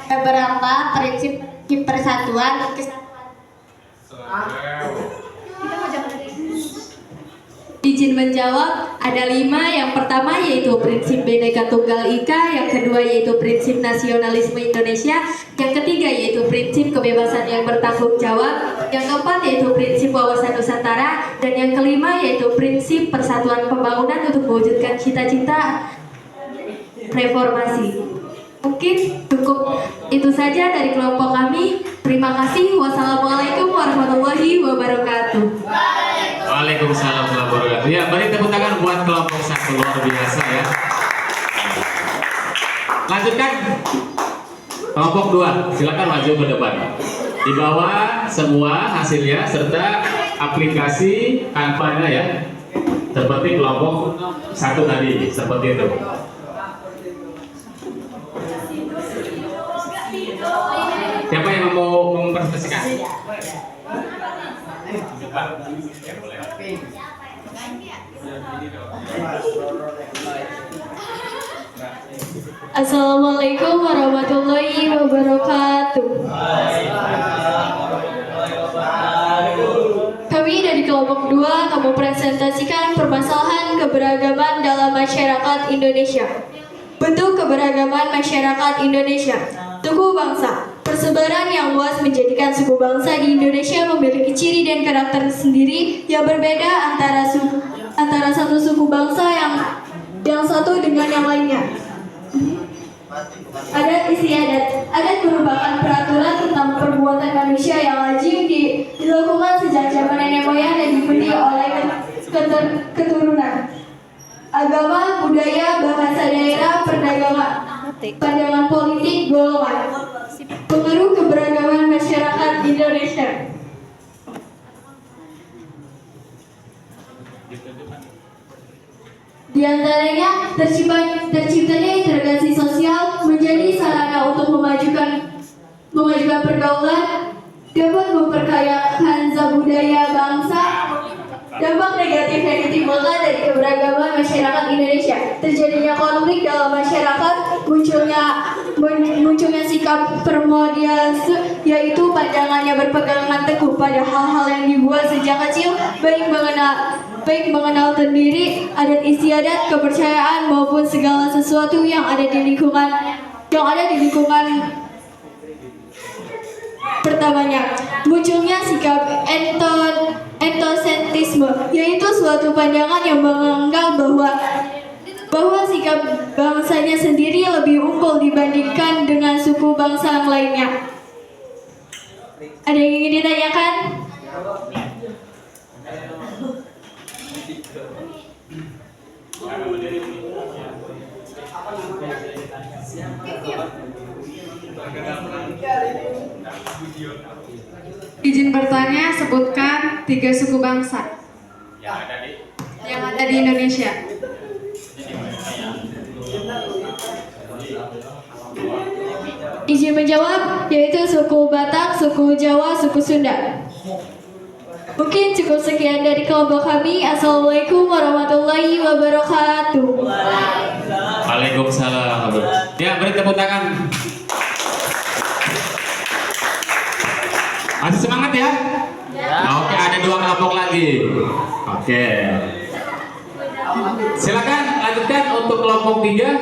Beberapa prinsip persatuan. Izin menjawab, ada 5. Yang pertama yaitu prinsip Bhinneka Tunggal Ika, yang kedua yaitu prinsip nasionalisme Indonesia, yang ketiga yaitu prinsip kebebasan yang bertanggung jawab, yang keempat yaitu prinsip wawasan Nusantara, dan yang kelima yaitu prinsip persatuan pembangunan untuk mewujudkan cita-cita reformasi. Mungkin cukup itu saja dari kelompok kami. Terima kasih. Wassalamualaikum warahmatullahi wabarakatuh. Waalaikumsalam warahmatullahi wabarakatuh. Ya, beri tepuk tangan buat kelompok 1, luar biasa ya. Lanjutkan. Kelompok 2, silakan maju ke depan. Di bawah semua hasilnya serta aplikasi kampanye ya. Seperti kelompok 1 tadi, seperti itu. Siapa yang mau mempresentasikan? Assalamualaikum warahmatullahi wabarakatuh. Kami dari kelompok 2 akan mempresentasikan permasalahan keberagaman dalam masyarakat Indonesia. Bentuk keberagaman masyarakat Indonesia. Suku bangsa. Persebaran yang luas menjadikan suku bangsa di Indonesia memiliki ciri dan karakter sendiri yang berbeda antara satu suku bangsa yang satu dengan yang lainnya. Adat istiadat. Adat merupakan peraturan tentang perbuatan manusia yang lazim dilakukan sejak zaman nenek moyang dan diikuti oleh keturunan. Agama, budaya, bahasa daerah, pandangan politik, golongan. Pengaruh keberagaman masyarakat Indonesia. Di antaranya terciptanya integrasi sosial menjadi sarana untuk memajukan pergaulan, dapat memperkaya budaya bangsa. Dampak negatif yang ditimbulkan dari keberagaman masyarakat Indonesia, terjadinya konflik dalam masyarakat, munculnya sikap permodiasi, yaitu pandangannya berpegangan teguh pada hal-hal yang dibuat sejak kecil, baik mengenal sendiri, adat istiadat, kepercayaan maupun segala sesuatu yang ada di lingkungan Pertamanya, munculnya sikap etnosentrisme, yaitu suatu pandangan yang menganggap bahwa sikap bangsanya sendiri lebih unggul dibandingkan dengan suku bangsa yang lainnya. Ada yang ingin ditanyakan? Izin bertanya, sebutkan 3 suku bangsa yang ada di Indonesia. Izin menjawab, yaitu suku Batak, suku Jawa, suku Sunda. Mungkin cukup sekian dari kelompok kami. Assalamualaikum warahmatullahi wabarakatuh. Waalaikumsalam. Ya, beri tepuk tangan. Masih semangat ya? Oke, ada 2 kelompok lagi. Oke. Silakan lanjutkan untuk kelompok 3.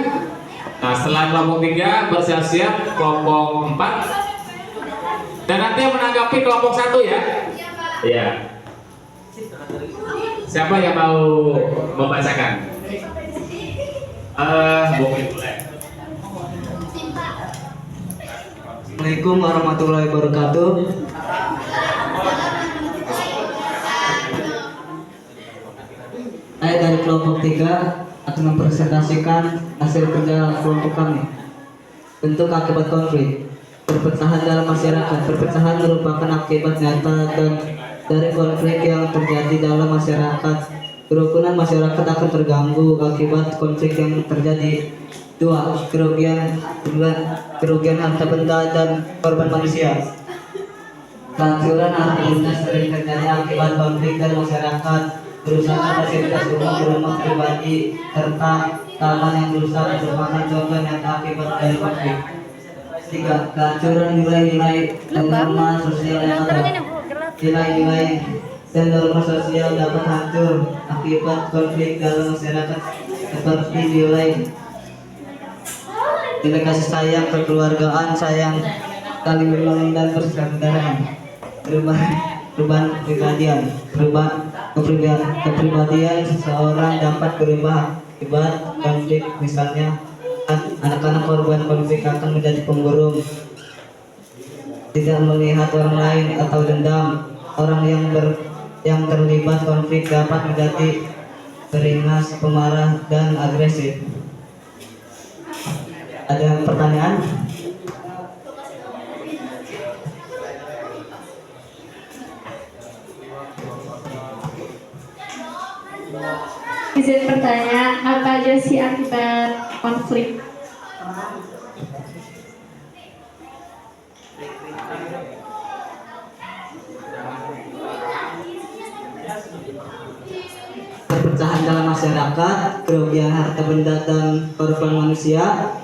Nah, setelah kelompok 3 bersiap-siap kelompok 4. Dan nanti yang menanggapi kelompok 1 ya. Iya. Siapa yang mau membacakan? Boleh. Assalamualaikum warahmatullahi wabarakatuh. Saya dari kelompok 3 akan mempresentasikan hasil kerja kelompok kami. Bentuk akibat konflik. Perpecahan dalam masyarakat. Perpecahan merupakan akibat nyata dan dari konflik yang terjadi dalam masyarakat. Kerukunan masyarakat akan terganggu akibat konflik yang terjadi. 2. Kerugian harta benda dan korban manusia. Kehancuran harta benda sering terjadi akibat konflik dalam masyarakat. Kerusakan fasilitas rumah pribadi serta taman yang rusak merupakan contoh nyata akibat dari konflik. 3. Kehancuran nilai-nilai dan norma sosial yang ada. Nilai-nilai dan norma sosial dapat hancur akibat konflik dalam masyarakat seperti nilai kasih sayang, kekeluargaan, sayang, saling menolong dan persaudaraan, perubahan kepribadian seseorang dapat berubah akibat konflik. Misalnya, anak-anak korban konflik akan menjadi pemurung, tidak melihat orang lain atau dendam. Orang yang terlibat konflik dapat menjadi beringas, pemarah, dan agresif. Ada pertanyaan? Izin bertanya, apa aja sih akibat konflik? Perpecahan dalam masyarakat, kerugian harta benda dan korban manusia,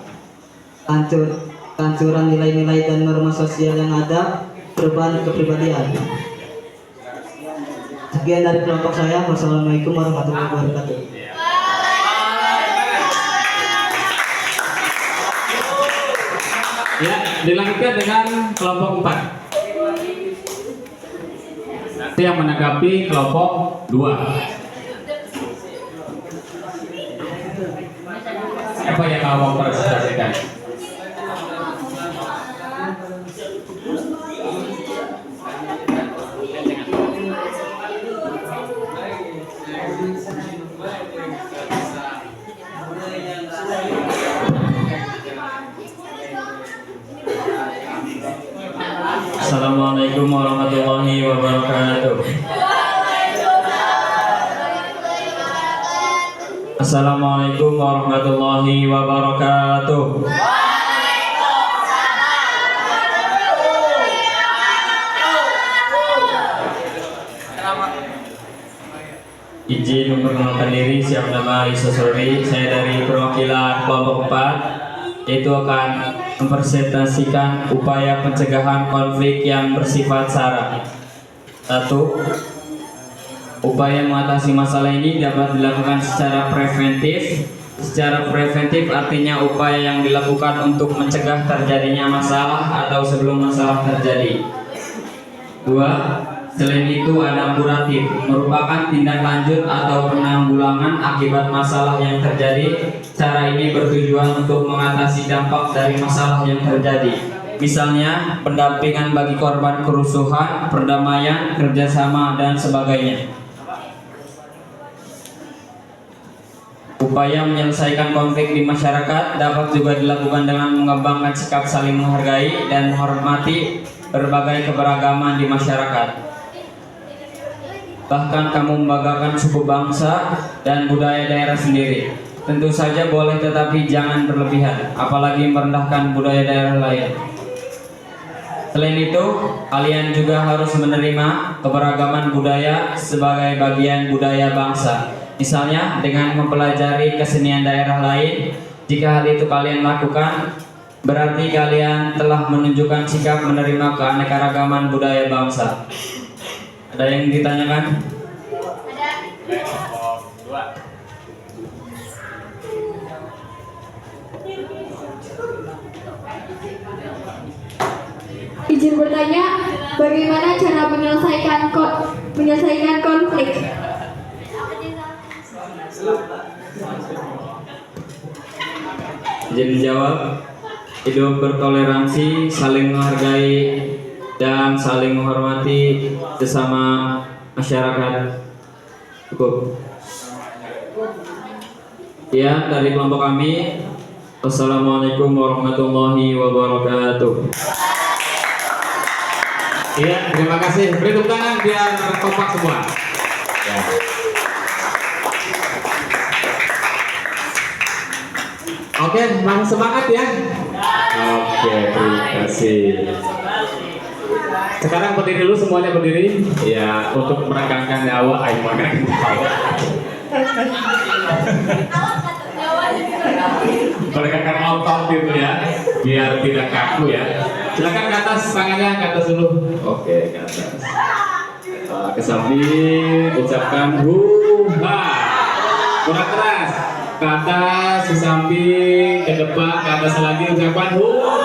kehancuran nilai-nilai dan norma sosial yang ada, perubahan kepribadian. Sekian dari kelompok saya. Wassalamualaikum warahmatullahi wabarakatuh. Ya, dilanjutkan dengan kelompok 4. Nanti yang menanggapi kelompok 2. Siapa yang mau mempresentasikan? Assalamualaikum warahmatullahi wabarakatuh. Assalamualaikum warahmatullahi wabarakatuh. Izin memperkenalkan diri, siapa nama Isa Suri. Saya dari perwakilan kelompok 4, yaitu akan mempresentasikan upaya pencegahan konflik yang bersifat SARA. 1. Upaya mengatasi masalah ini dapat dilakukan secara preventif. Secara preventif artinya upaya yang dilakukan untuk mencegah terjadinya masalah atau sebelum masalah terjadi. 2. Selain itu ada kuratif, merupakan tindak lanjut atau penanggulangan akibat masalah yang terjadi. Cara ini bertujuan untuk mengatasi dampak dari masalah yang terjadi. Misalnya, pendampingan bagi korban kerusuhan, perdamaian, kerjasama, dan sebagainya. Upaya menyelesaikan konflik di masyarakat dapat juga dilakukan dengan mengembangkan sikap saling menghargai dan menghormati berbagai keberagaman di masyarakat. Bahkan kamu membanggakan suku bangsa dan budaya daerah sendiri. Tentu saja boleh, tetapi jangan berlebihan, apalagi merendahkan budaya daerah lain. Selain itu, kalian juga harus menerima keberagaman budaya sebagai bagian budaya bangsa. Misalnya dengan mempelajari kesenian daerah lain. Jika hal itu kalian lakukan, berarti kalian telah menunjukkan sikap menerima keanekaragaman budaya bangsa. Ada yang ditanyakan? Kelompok 2. Izin bertanya, bagaimana cara menyelesaikan konflik? Izin menjawab. Hidup bertoleransi, saling menghargai, dan saling menghormati sesama masyarakat. Cukup. Ya, dari kelompok kami. Wassalamualaikum warahmatullahi wabarakatuh. Iya, terima kasih. Beri tepuk tangan biar kompak semua. Ya. Oke, mang semangat ya. Oke, terima kasih. Sekarang berdiri dulu, semuanya berdiri. Ya, untuk meregangkan nyawa, ayo meregangkan nyawa. Meregangkan otot gitu ya, biar tidak kaku ya. Silakan ke atas, tangannya ke atas dulu. Oke, ke atas. Ke samping, ucapkan huha. Kurang keras. Ke atas, ke samping, ke depan, ke atas lagi, ucapkan huha.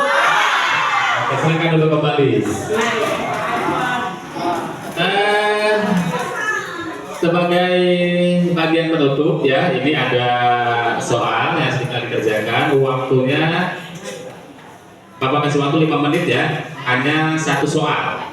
Oke, silakan dulu kembali. Sebagai bagian penutup ya, ini ada soal yang sedang dikerjakan. Waktunya Bapak kasih waktu 5 menit ya, hanya 1 soal.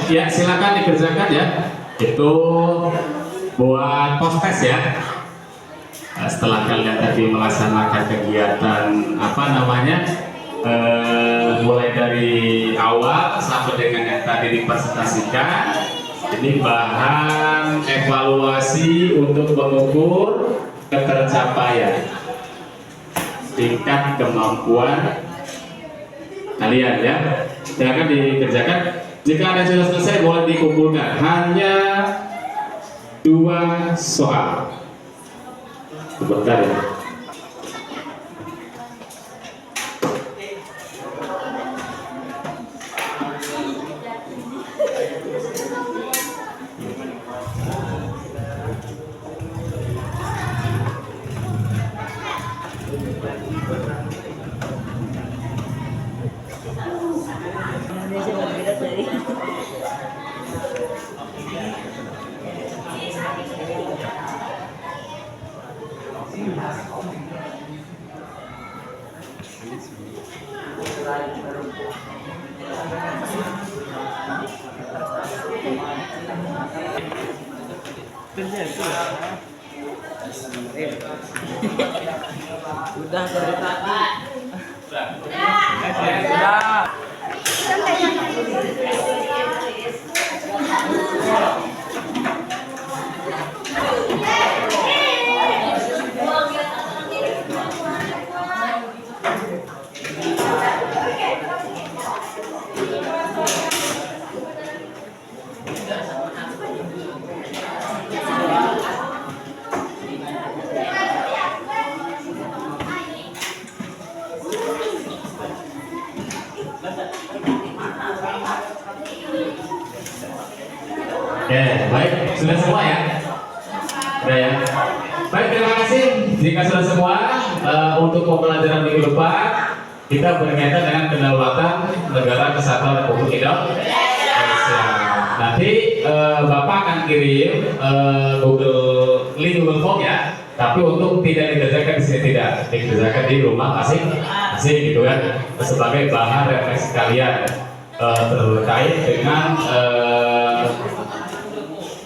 Ya, silakan dikerjakan ya. Itu buat post test ya. Setelah kalian tadi melaksanakan kegiatan mulai dari awal sampai dengan yang tadi dipresentasikan, ini bahan evaluasi untuk mengukur ketercapaian tingkat kemampuan kalian ya. Silakan dikerjakan. Jika ada yang sudah selesai boleh dikumpulkan. Hanya 2 soal. Sebentar ya. Udah dari tadi. Sudah. Oke, baik, sudah semua ya? Sudah ya? Baik, terima kasih. Jika sudah semua, untuk pembelajaran minggu depan, kita berkaitan dengan kedaulatan negara kesatuan Republik Indonesia. Nanti Bapak akan kirim link Google Form ya. Tapi untuk tidak dikerjakan di sini, tidak dikerjakan di rumah masing-masing gitu kan, sebagai bahan refleksi kalian terkait dengan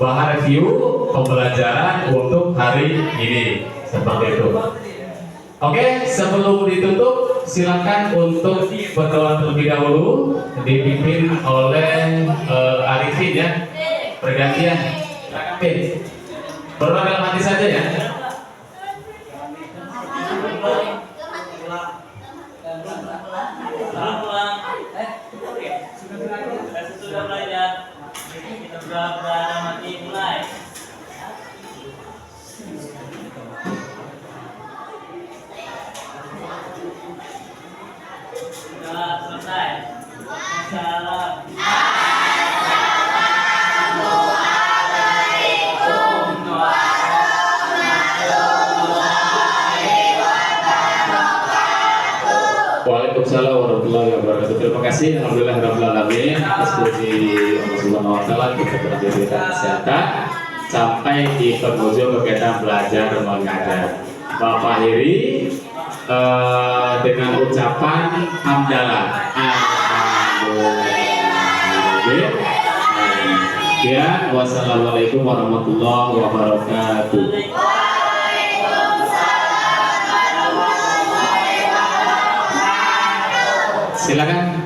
bahan review pembelajaran untuk hari ini, seperti itu. Oke, sebelum ditutup silakan untuk berdoa terlebih dahulu, dipimpin oleh Arifin ya, bergantian. Oke, berdoa dalam hati saja ya. Sudah belajar. Kita berada mati mulai. Sudah selesai. Salam. Waalaikumsalam warahmatullahi wabarakatuh. Terima kasih, alhamdulillah rabbil alamin atas puji Allah Subhanahu wa taala kita diberikan kesehatan sampai di penghujung kegiatan belajar mengajar. Bapak akhiri dengan ucapan hamdalah. Alhamdulillah. Ya, wassalamualaikum warahmatullahi wabarakatuh. Silakan.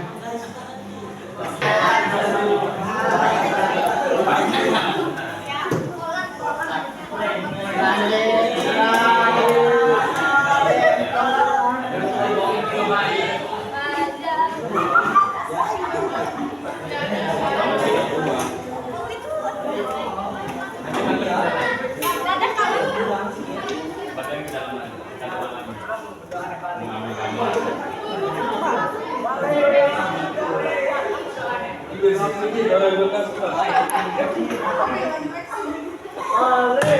Oleh